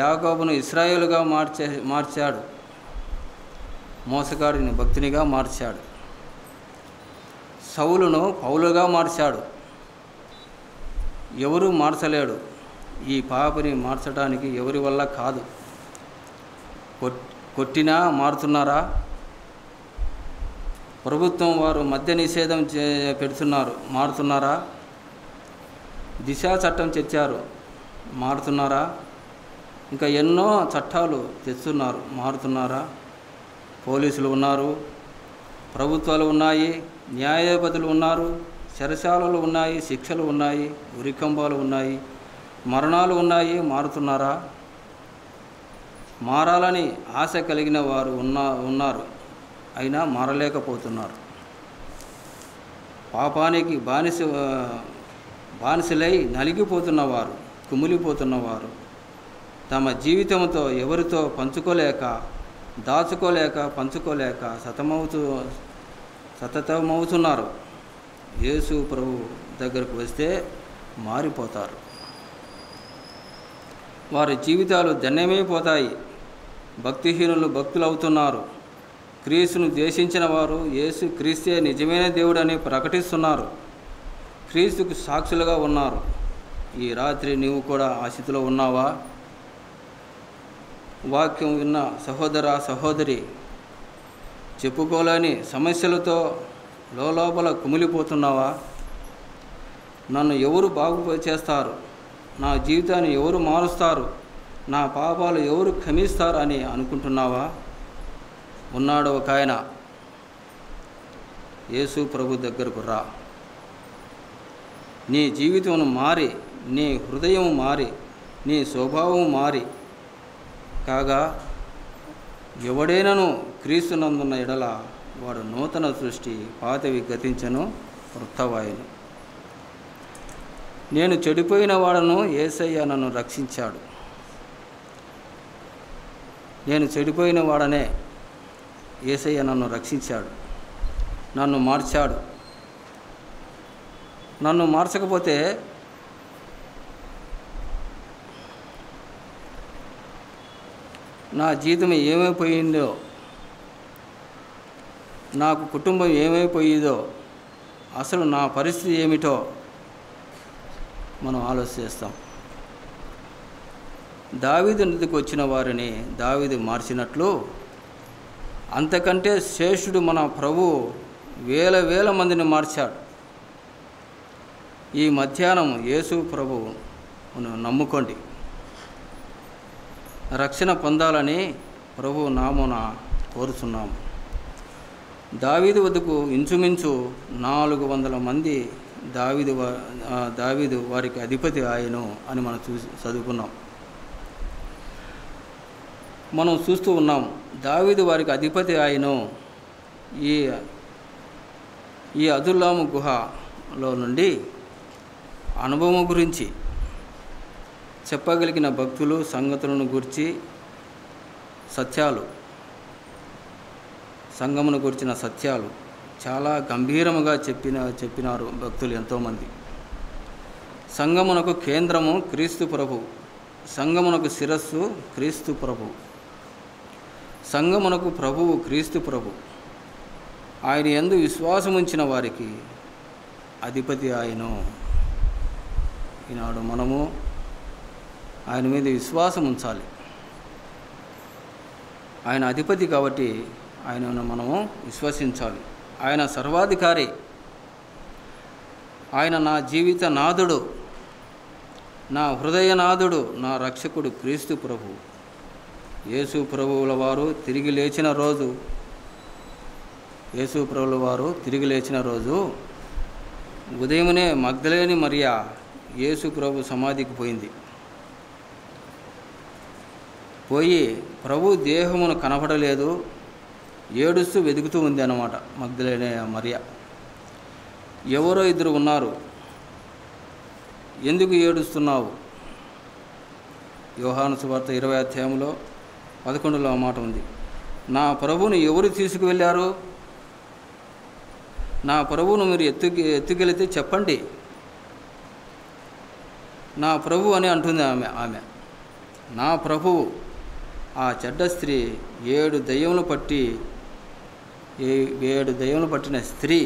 యాకోబును ఇశ్రాయేలుగా మార్చాడు. మోసగాడిని భక్తునిగా మార్చాడు. సౌలును పౌలుగా మార్చాడు. ఎవరు మార్చలేడు. ఈ పాపని మార్చడానికి ఎవరి వల్ల కాదు. కొట్టినా మారుతున్నారా? ప్రభుత్వం వారు మద్య నిషేధం పెడుతున్నారు, మారుతున్నారా? దిశా చట్టం తెచ్చారు, మారుతున్నారా? ఇంకా ఎన్నో చట్టాలు తెస్తున్నారు, మారుతున్నారా? పోలీసులు ఉన్నారు, ప్రభుత్వాలు ఉన్నాయి, న్యాయాధిపతులు ఉన్నారు, చెరసాలలు ఉన్నాయి, శిక్షలు ఉన్నాయి, ఉరికంబాలు ఉన్నాయి, మరణాలు ఉన్నాయి, మారుతున్నారా? మారాలని ఆశ కలిగిన వారు ఉన్నారు, అయినా మారలేకపోతున్నారు. పాపానికి బానిసలై నలిగిపోతున్నవారు, కుమిలిపోతున్నవారు, తమ జీవితంతో ఎవరితో పంచుకోలేక, దాచుకోలేక, పంచుకోలేక సతతమవుతున్నారు. యేసు ప్రభు దగ్గరకు వస్తే మారిపోతారు. వారి జీవితాలు ధన్యమైపోతాయి. భక్తిహీనులు భక్తులవుతున్నారు. క్రీస్తును ద్వేషించిన వారు యేసు క్రీస్తే నిజమైన దేవుడని ప్రకటిస్తున్నారు. క్రీస్తుకు సాక్షులుగా ఉన్నారు. ఈ రాత్రి నీవు కూడా ఆ స్థితిలో ఉన్నావా? వాక్యం విన్న సహోదర సహోదరి, చెప్పుకోలేని సమస్యలతో లోపల కుమిలిపోతున్నావా? నన్ను ఎవరు బాగు చేస్తారు? నా జీవితాన్ని ఎవరు మారుస్తారు? నా పాపాలు ఎవరు క్షమిస్తారు అని అనుకుంటున్నావా? ఉన్నాడు ఒక ఆయన. యేసు ప్రభు దగ్గరకు రా. నీ జీవితం మారి, నీ హృదయం మారి, నీ స్వభావం మారి కాగా ఎవడైనను క్రీస్తునందున్న ఎడల వాడు నూతన సృష్టి, పాతవి గతించను, వృత్తవాయును. నేను చెడిపోయిన వాడను, యేసయ్య నన్ను రక్షించాడు. నేను చెడిపోయిన వాడనే, యేసయ్య నన్ను రక్షించాడు, నన్ను మార్చాడు. నన్ను మార్చకపోతే నా జీవితం ఏమైపోయిందో, నాకు కుటుంబం ఏమైపోయిందో, అసలు నా పరిస్థితి ఏమిటో మనం ఆలోచిస్తాం. దావీదు నదికి వచ్చిన వారిని దావీదు మార్చినట్లు అంతకంటే శ్రేష్ఠుడు మన ప్రభు వేల మందిని మార్చాడు. ఈ మధ్యాహ్నం యేసు ప్రభువును నమ్ముకోండి. రక్షణ పొందాలని ప్రభు నామమున కోరుచున్నాము. దావీదు వద్దకు ఇంచుమించు 400 మంది దావీదు వారికి అధిపతి ఆయను అని మనం చదువుకున్నాం. మనం చూస్తూ ఉన్నాం. దావీదు వారికి అధిపతి ఆయను. ఈ అదుల్లాము గుహలో నుండి అనుభవం గురించి చెప్పగలిగిన భక్తులు, సంగతులను గురించి, సత్యాలు, సంఘమును గురించిన సత్యాలు చాలా గంభీరముగా చెప్పినారు భక్తులు ఎంతోమంది. సంఘమునకు కేంద్రము క్రీస్తు ప్రభు, సంఘమునకు శిరస్సు క్రీస్తు ప్రభు, సంఘమునకు ప్రభువు క్రీస్తు ప్రభు. ఆయన యందు విశ్వాసముంచిన వారికి అధిపతి ఆయను. ఈనాడు మనము ఆయన మీద విశ్వాసం ఉంచాలి. ఆయన అధిపతి కాబట్టి ఆయనను మనము విశ్వసించాలి. ఆయన సర్వాధికారి. ఆయన నా జీవిత నాథుడు, నా హృదయనాథుడు, నా రక్షకుడు క్రీస్తు ప్రభు. యేసు ప్రభువుల వారు తిరిగి లేచిన రోజు, యేసు ప్రభువుల వారు తిరిగి లేచిన రోజు ఉదయమునే మగ్దలేని మరియా యేసు ప్రభు సమాధికి పోయింది. పోయి ప్రభు దేహమును కనపడలేదు, ఏడుస్తూ వెతుకుతూ ఉంది అన్నమాట మగ్దలేని మరియా. ఎవరో ఇద్దరు ఉన్నారు. ఎందుకు ఏడుస్తున్నావు? యోహాను సువార్త 20వ అధ్యాయంలో 11లో ఆ మాట ఉంది. నా ప్రభువును ఎవరు తీసుకువెళ్ళారు? నా ప్రభువును మీరు ఎత్తుకెళితే చెప్పండి. నా ప్రభు అని అంటుంది ఆమె. నా ప్రభువు. ఆ చెడ్డ స్త్రీ 7 దయ్యములు పట్టి 7 దయ్యములు పట్టిన స్త్రీ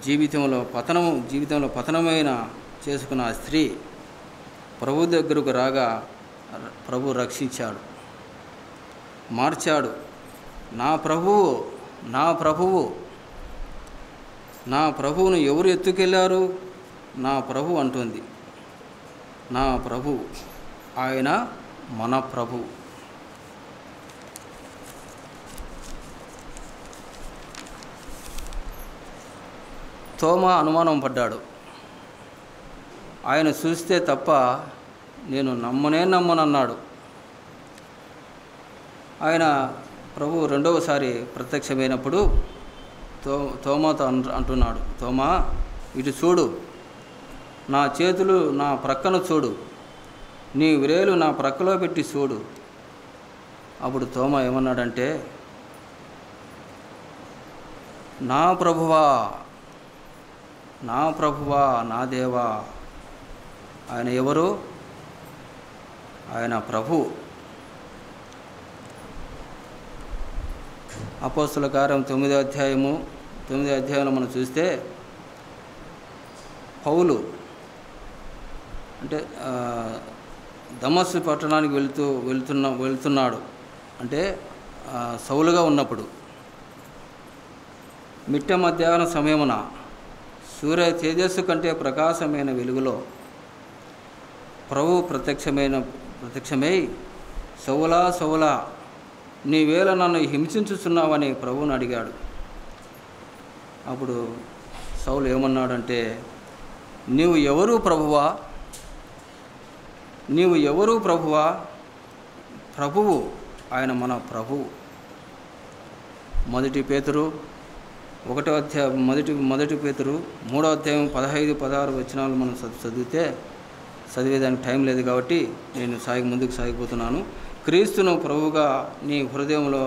జీవితంలో పతనమైన చేసుకున్న ఆ స్త్రీ ప్రభు దగ్గరకు రాగా ప్రభు రక్షించాడు, మార్చాడు. నా ప్రభువును ఎవరు ఎత్తుకెళ్ళారు? నా ప్రభు అంటుంది. నా ప్రభు, ఆయన మన ప్రభు. తోమా అనుమానం పడ్డాడు. ఆయన చూస్తే తప్ప నేను నమ్మనన్నాడు. ఆయన ప్రభు రెండవసారి ప్రత్యక్షమైనప్పుడు తోమాతో అంటున్నాడు, తోమా ఇటు చూడు, నా చేతులు నా ప్రక్కన చూడు, నీ వ్రేలు నా ప్రక్కలో పెట్టి చూడు. అప్పుడు తోమా ఏమన్నాడంటే, నా ప్రభువా, నా దేవా. ఆయన ఎవరు? ఆయన ప్రభు. అపోస్తల కార్యం 9వ అధ్యాయంలో మనం చూస్తే పౌలు అంటే దమస్సు పట్టణానికి వెళ్తున్నాడు. అంటే సౌలుగా ఉన్నప్పుడు మిట్ట మధ్యాహ్న సమయమున సూర్య తేజస్సు కంటే ప్రకాశమైన వెలుగులో ప్రభు ప్రత్యక్షమై సౌలా సౌలా, నీవేళ నన్ను హింసించుతున్నావని ప్రభువుని అడిగాడు. అప్పుడు సౌలు ఏమన్నాడంటే, నీవు ఎవరు ప్రభువా? ప్రభువు, ఆయన మన ప్రభువు. మొదటి పేతురు 1వ అధ్యాయం, మొదటి పేతురు 3వ అధ్యాయం 15-16 వచనాలు మనం చదివేదానికి టైం లేదు కాబట్టి నేను ముందుకు సాగిపోతున్నాను. క్రీస్తును ప్రభువుగా నీ హృదయంలో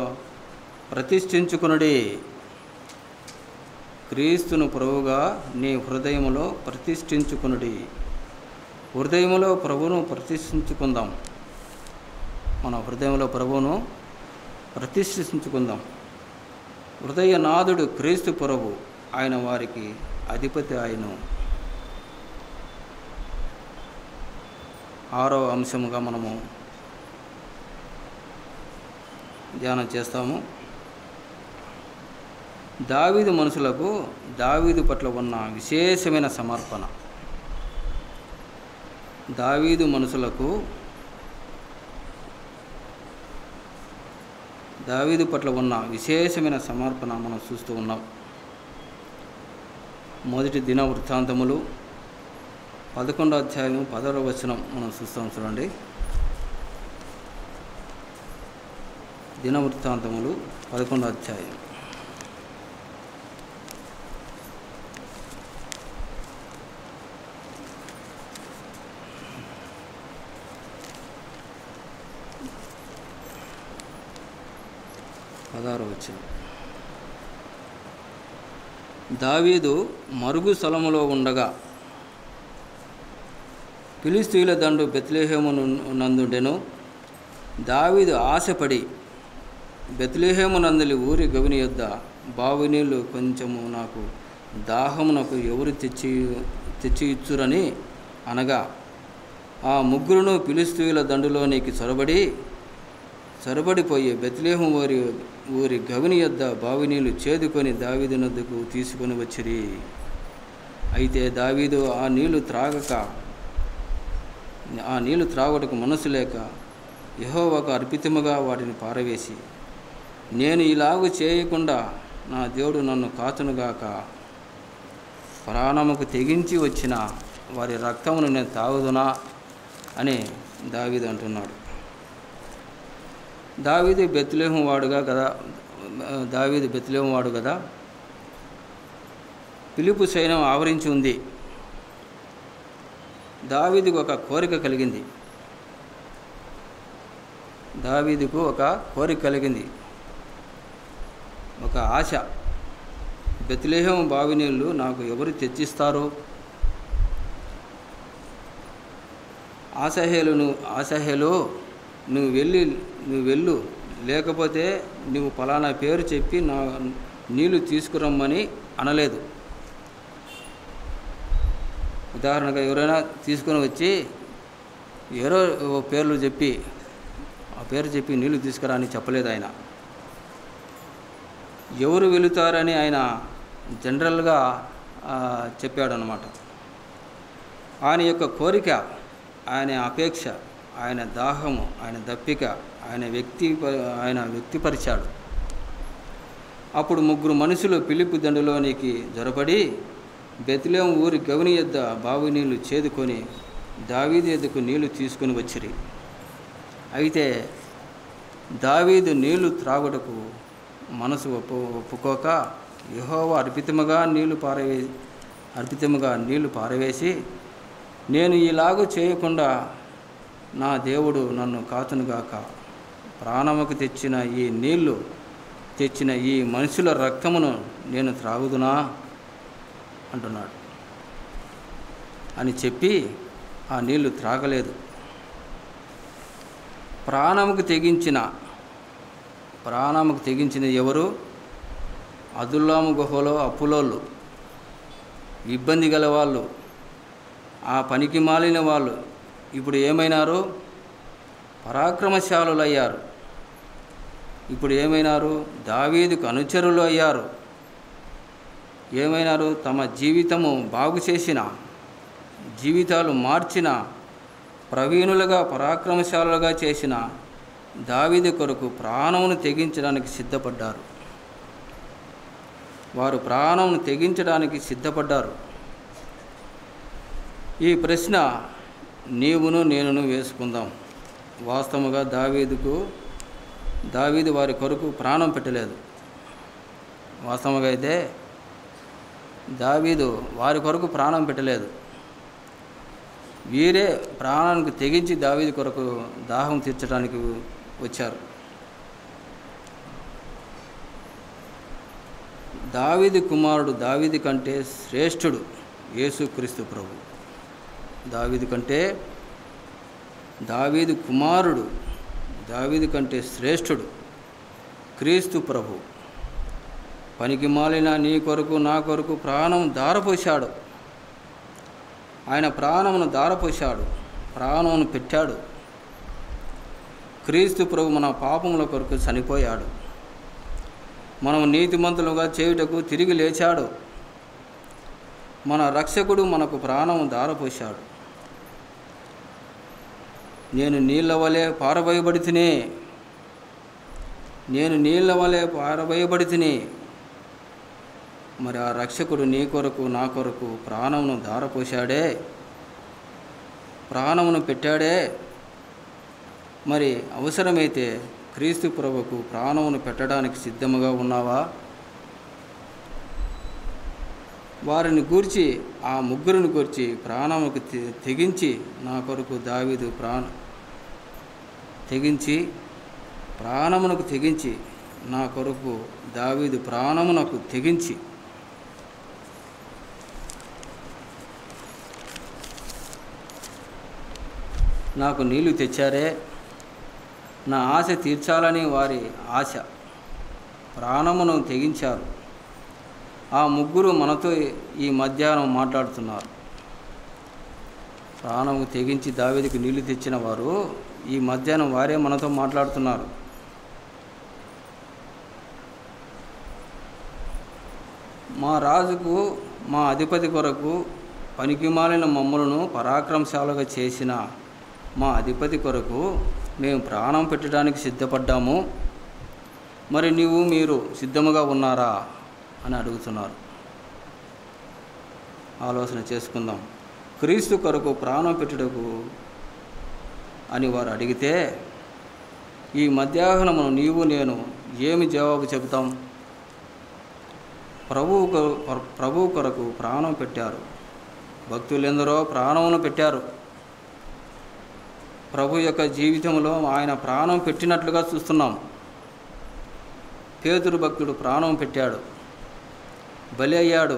ప్రతిష్ఠించుకొనుడి. క్రీస్తును ప్రభువుగా నీ హృదయంలో ప్రతిష్ఠించుకొనుడి. హృదయంలో ప్రభువును ప్రతిష్ఠించుకుందాం. మన హృదయంలో ప్రభువును ప్రతిష్ఠించుకుందాం. హృదయనాథుడు క్రీస్తు ప్రభు, ఆయన వారికి అధిపతి. ఆయన 6వ అంశముగా మనము ధ్యానం చేస్తాము. దావీదు మనుషులకు దావీదు పట్ల ఉన్న విశేషమైన సమర్పణ. దావీదు మనుషులకు దావీదు పట్ల ఉన్న విశేషమైన సమర్పణ మనం చూస్తూ ఉన్నాం. మొదటి దినవృత్తాంతములు 11వ అధ్యాయం 10వ వచనం మనం చూస్తాం. చూడండి, దినవృత్తాంతములు 11వ అధ్యాయం. దావీదు మరుగు స్థలములో ఉండగా ఫిలిష్తీయుల దండు బెత్లెహేము నందుండెను. దావీదు ఆశపడి బెత్లెహేము నందలి ఊరి గవిని యొద్ద బావి నీళ్లు కొంచెము నాకు దాహమునకు ఎవరు తెచ్చి ఇచ్చురని అనగా, ఆ ముగ్గురును ఫిలిష్తీయుల దండులోనికి చొరబడిపోయి బెత్లెహేము ఊరి గవిని యొద్ద బావి నీళ్లు చేదుకొని దావీదు నొద్దకు తీసుకొని వచ్చిరి. అయితే దావీదు ఆ నీళ్లు త్రాగుటకు మనసు లేక యెహోవాకు అర్పితముగా వాటిని పారవేసి, నేను ఇలాగు చేయకుండా నా దేవుడు నన్ను కాచునుగాక, ప్రాణముకు తెగించి వచ్చిన వారి రక్తమును నేను తాగుదునా అని దావీదు అంటున్నాడు. దావీదు బెత్లెహేము వాడు కదా. ఫిలిప్పు సైన్యం ఆవరించి ఉంది. దావీదుకు ఒక కోరిక కలిగింది, ఒక ఆశ. బెత్లెహేము బావి నీళ్లు నాకు ఎవరు తెచ్చిస్తారు? ఆసహేలు నువ్వు వెళ్ళు, లేకపోతే నువ్వు పలానా పేరు చెప్పి నీళ్లు తీసుకురమ్మని అనలేదు. ఉదాహరణగా ఎవరైనా తీసుకొని వచ్చి ఎవరో పేర్లు చెప్పి ఆ పేరు చెప్పి నీళ్లు తీసుకురా అని చెప్పలేదు ఆయన. ఎవరు వెళుతారని ఆయన జనరల్గా చెప్పాడు అన్నమాట. ఆయన యొక్క కోరిక, ఆయన అపేక్ష, ఆయన దాహము, ఆయన దప్పిక ఆయన వ్యక్తిపరిచాడు. అప్పుడు 3 మనుషులు ఫిలిప్పు దండులోనికి జొరబడి బెత్లెహేము ఊరి గవిని యొద్ద బావి నీళ్లు చేదుకొని దావీదు యొద్దకు నీళ్లు తీసుకుని వచ్చిరి. అయితే దావీదు నీళ్లు త్రాగుటకు మనసు ఒప్పుకోక యెహోవా అర్పితముగా నీళ్లు పారవేసి నేను ఈలాగు చేయకుండా నా దేవుడు నన్ను కాచునుగాక, ప్రాణముకు తెచ్చిన ఈ మనుషుల రక్తమును నేను త్రాగుదునా అంటున్నాడు. అని చెప్పి ఆ నీళ్లు త్రాగలేదు. ప్రాణముకు తెగించిన ఎవరు? అదుల్లాము గుహలో అప్పులోళ్ళు, ఇబ్బంది గల వాళ్ళు, ఆ పనికి మాలిన వాళ్ళు ఇప్పుడు ఏమైనారు? పరాక్రమశాలులయ్యారు. ఇప్పుడు ఏమైనారు? దావీదుకు అనుచరులు అయ్యారు. ఏమైనారు? తమ జీవితము బాగు చేసిన, జీవితాలు మార్చిన, ప్రవీణులుగా పరాక్రమశాలులుగా చేసిన దావీదు కొరకు ప్రాణమును తెగించడానికి సిద్ధపడ్డారు. వారు ప్రాణమును తెగించడానికి సిద్ధపడ్డారు. ఈ ప్రశ్న నీవును నేనును వేసుకుందాం. వాస్తవముగా దావీదు వారి కొరకు ప్రాణం పెట్టలేదు. వాస్తవంగా అయితే దావీదు వారి కొరకు ప్రాణం పెట్టలేదు. వీరే ప్రాణానికి తెగించి దావీదు కొరకు దాహం తీర్చడానికి వచ్చారు. దావీదు కుమారుడు దావీదు కంటే శ్రేష్ఠుడు యేసుక్రీస్తు ప్రభు. దావీదు కుమారుడు దావీదు కంటే శ్రేష్ఠుడు క్రీస్తు ప్రభు. పనికి మాలిన నీ కొరకు నా కొరకు ప్రాణం ధారపోశాడు. ఆయన ప్రాణమును ధారపోశాడు, ప్రాణమును పెట్టాడు. క్రీస్తు ప్రభు మన పాపముల కొరకు చనిపోయాడు. మనం నీతిమంతులుగా చేయుటకు తిరిగి లేచాడు. మన రక్షకుడు మనకు ప్రాణము ధారపోశాడు. నేను నీళ్ల వలె పారబోయబడితిని. మరి ఆ రక్షకుడు నీ కొరకు నా కొరకు ప్రాణమును ధారపోశాడే, ప్రాణమును పెట్టాడే. మరి అవసరమైతే క్రీస్తు ప్రభువుకు ప్రాణమును పెట్టడానికి సిద్ధముగా ఉన్నావా? వారిని గూర్చి, ఆ ముగ్గురిని గూర్చి ప్రాణముకు తెగించి నా కొరకు దావీదు ప్రాణమునకు తెగించి నా కొరకు దావీదు ప్రాణమునకు తెగించి నాకు నీళ్లు తెచ్చారే, నా ఆశ తీర్చాలని వారి ఆశ, ప్రాణమును తెగించారు. ఆ ముగ్గురు మనతో ఈ మధ్యాహ్నం మాట్లాడుతున్నారు. ప్రాణము తెగించి దావీదుకు నీళ్లు తెచ్చిన వారు ఈ మధ్యాహ్నం వారే మనతో మాట్లాడుతున్నారు. మా రాజుకు, మా అధిపతి కొరకు పనికిమాలిన మమ్మలను పరాక్రమశాలుగా చేసిన మా అధిపతి కొరకు మేము ప్రాణం పెట్టడానికి సిద్ధపడ్డాము. మరి మీరు సిద్ధముగా ఉన్నారా అని అడుగుతున్నారు. ఆలోచన చేసుకుందాం. క్రీస్తు కొరకు ప్రాణం పెట్టుటకు అని వారు అడిగితే ఈ మధ్యాహ్నమును నీవు నేను ఏమి జవాబు చెబుతాం? ప్రభువు కొరకు ప్రాణం పెట్టారు. భక్తులెందరో ప్రాణమును పెట్టారు. ప్రభు యొక్క జీవితంలో ఆయన ప్రాణం పెట్టినట్లుగా చూస్తున్నాం. పేతురు భక్తుడు ప్రాణం పెట్టాడు, బలి అయ్యాడు.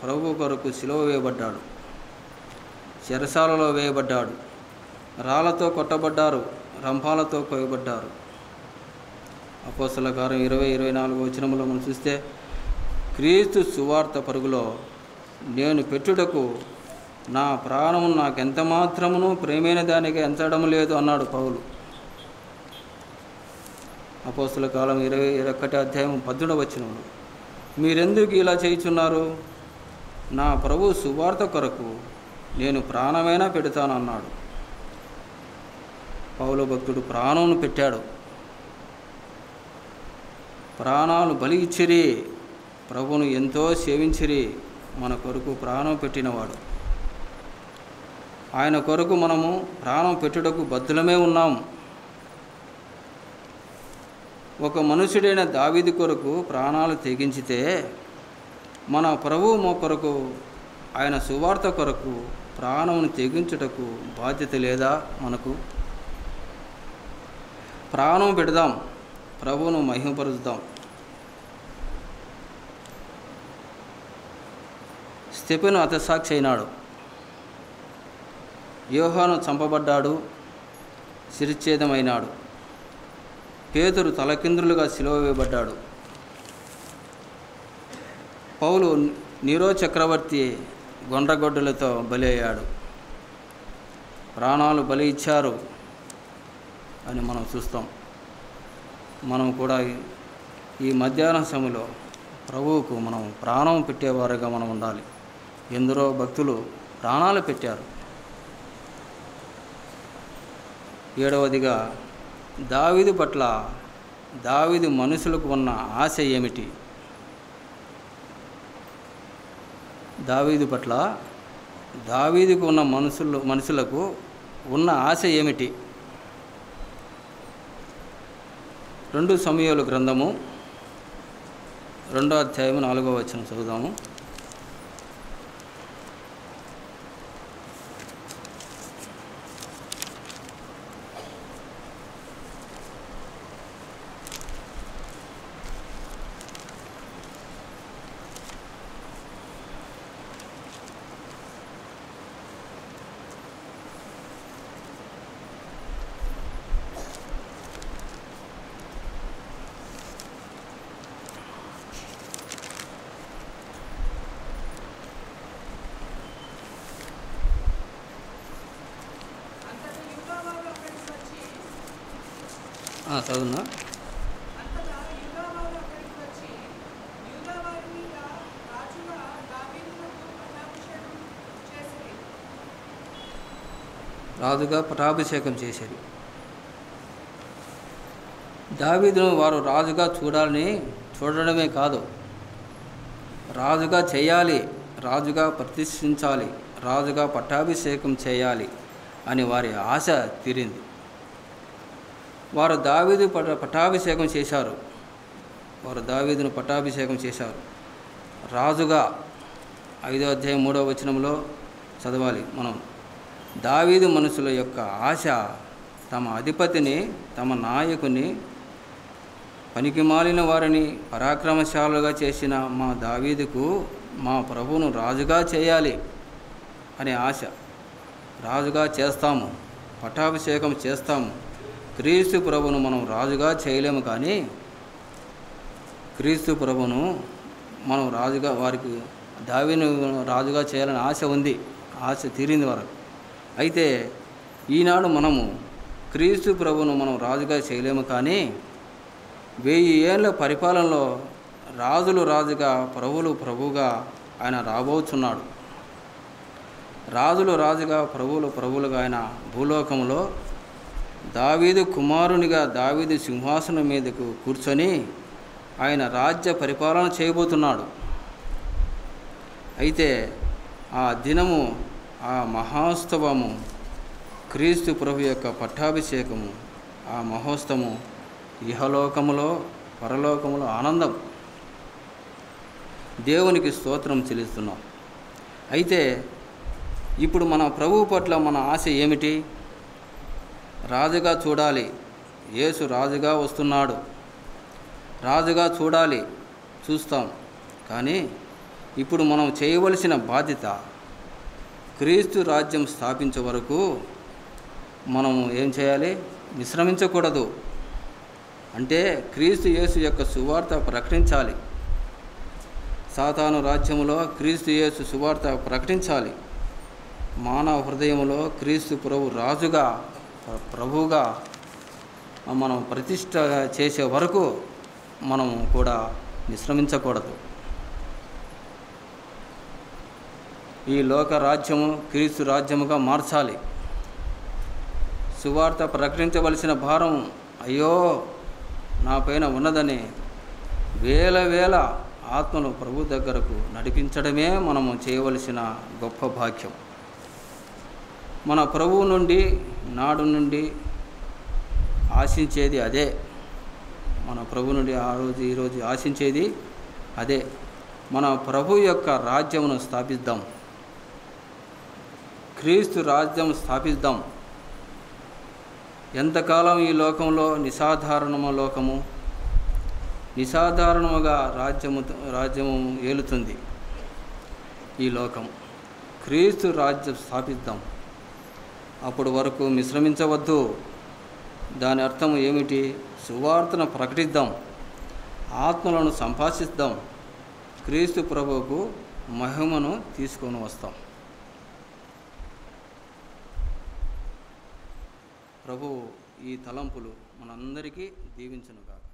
ప్రభు కొరకు సిలువ వేయబడ్డాడు, చెరసాలలో వేయబడ్డాడు, రాళ్లతో కొట్టబడ్డారు, రంపాలతో కోయబడ్డారు. అపోస్తల కార్యం 20-24 వచనములో మనం చూస్తే క్రీస్తు సువార్త పరుగులో నేను పెట్టుటకు నా ప్రాణము నాకెంత మాత్రమును ప్రేమైన దానికి ఎంచడం లేదు అన్నాడు పౌలు. అపోస్తుల కాలం 21 అధ్యాయం 18వ వచనంలో, మీరెందుకు ఇలా చేయుచున్నారు? నా ప్రభు సువార్త కొరకు నేను ప్రాణమైనా పెడతాను అన్నాడు. పౌలు భక్తుడు ప్రాణమును పెట్టాడు. ప్రాణాలు బలి ఇచ్చిరి, ప్రభువును ఎంతో సేవించిరి, మన కొరకు ప్రాణం పెట్టినవాడు. ఆయన కొరకు మనము ప్రాణం పెట్టుటకు బద్ధులమే ఉన్నాం. ఒక మనుషుడైన దావీదు కొరకు ప్రాణాలు తెగించితే మన ప్రభువు కొరకు, ఆయన సువార్త కొరకు ప్రాణమును తెగించుటకు బాధ్యత లేదా మనకు? ప్రాణం పెడదాం, ప్రభువును మహిమపరుద్దాం. స్తెఫెను హతసాక్షి అయినాడు. యోహాను చంపబడ్డాడు, శిరచ్ఛేదమైనాడు. పేతురు తలకిందులుగా సిలువ వేయబడ్డాడు. పౌలు నీరో చక్రవర్తి గొండ్రగొడ్డలతో బలి అయ్యాడు. ప్రాణాలు బలి ఇచ్చారు అని మనం చూస్తాం. మనం కూడా ఈ మధ్యాహ్న సమయంలో ప్రభువుకు మనం ప్రాణం పెట్టేవారుగా మనం ఉండాలి. ఎందరో భక్తులు ప్రాణాలు పెట్టారు. 7వదిగా, దావీదు పట్ల దావీదు మనుషులకు ఉన్న ఆశ ఏమిటి? దావీదు పట్ల దావీదుకు ఉన్న మనుషులకు ఉన్న ఆశ ఏమిటి? 2 సమూయేలు గ్రంథము 2వ అధ్యాయం 4వ వచనం చదువుదాము. చదువునా? రాజుగా పట్టాభిషేకం చేసేది. దావీదును వారు రాజుగా చూడడమే కాదు, రాజుగా చేయాలి, రాజుగా ప్రతిష్ఠించాలి, రాజుగా పట్టాభిషేకం చేయాలి అని వారి ఆశ తీరింది. వారు దావీదు పట్టాభిషేకం చేశారు. వారు దావీదును పట్టాభిషేకం చేశారు రాజుగా. 5వ అధ్యాయం 3వ వచనంలో చదవాలి మనం. దావీదు మనుషుల యొక్క ఆశ తమ అధిపతిని, తమ నాయకుని, పనికిమాలిన వారిని పరాక్రమశాలుగా చేసిన మా దావీదుకు మా ప్రభువును రాజుగా చేయాలి అనే ఆశ. రాజుగా చేస్తాము, పట్టాభిషేకం చేస్తాము. క్రీస్తు ప్రభువును మనం రాజుగా చేయలేము, కానీ క్రీస్తు ప్రభువును మనం రాజుగా, వారికి దావీదును రాజుగా చేయాలని ఆశ ఉంది. ఆశ తీరింది వారికి. అయితే ఈనాడు మనము క్రీస్తు ప్రభువును మనం రాజుగా చేయలేము, కానీ 1000 ఏళ్ళ పరిపాలనలో రాజులు రాజుగా, ప్రభువులు ప్రభువుగా ఆయన రాబోతున్నాడు. రాజులు రాజుగా, ప్రభువులు ప్రభువులుగా ఆయన భూలోకంలో దావీదు కుమారునిగా దావీదు సింహాసనం మీదకు కూర్చొని ఆయన రాజ్య పరిపాలన చేయబోతున్నాడు. అయితే ఆ దినము, ఆ మహోత్సవము, క్రీస్తు ప్రభు యొక్క పట్టాభిషేకము, ఆ మహోత్సవము ఇహలోకములో పరలోకములో ఆనందం. దేవునికి స్తోత్రం చెల్లిస్తున్నాం. అయితే ఇప్పుడు మన ప్రభువు పట్ల మన ఆశ ఏమిటి? రాజుగా చూడాలి. యేసు రాజుగా వస్తున్నాడు. రాజుగా చూడాలి, చూస్తాం. కానీ ఇప్పుడు మనం చేయవలసిన బాధ్యత, క్రీస్తు రాజ్యం స్థాపించే వరకు మనము ఏం చేయాలి? విశ్రమించకూడదు. అంటే క్రీస్తు యేసు యొక్క సువార్త ప్రకటించాలి. సాతాను రాజ్యములో క్రీస్తు యేసు సువార్త ప్రకటించాలి. మానవ హృదయంలో క్రీస్తు ప్రభు రాజుగా ప్రభువుగా మనం ప్రతిష్ట చేసే వరకు మనం కూడా విశ్రమించకూడదు. ఈ లోక రాజ్యము క్రీస్తు రాజ్యముగా మార్చాలి. సువార్త ప్రకటించవలసిన భారం అయ్యో నా పైన ఉన్నదని వేల వేల ఆత్మను ప్రభు దగ్గరకు నడిపించడమే మనము చేయవలసిన గొప్ప భాగ్యం. మన ప్రభువు నుండి నాడు నుండి ఆశించేది అదే. మన ప్రభు నుండి ఈరోజు ఆశించేది అదే. మన ప్రభు యొక్క రాజ్యమును స్థాపిద్దాం. క్రీస్తు రాజ్యం స్థాపిద్దాం. ఎంతకాలం ఈ లోకంలో నిసాధారణముగా రాజ్యము ఏలుతుంది ఈ లోకం. క్రీస్తు రాజ్యం స్థాపిద్దాం. అప్పటి వరకు విశ్రమించవద్దు. దాని అర్థం ఏమిటి? సువార్తను ప్రకటిద్దాం, ఆత్మలను సంపాదిద్దాం, క్రీస్తు ప్రభువుకు మహిమను తీసుకొని వస్తాం. ప్రభువు ఈ తలంపులు మనందరికీ దీవించునుగాక.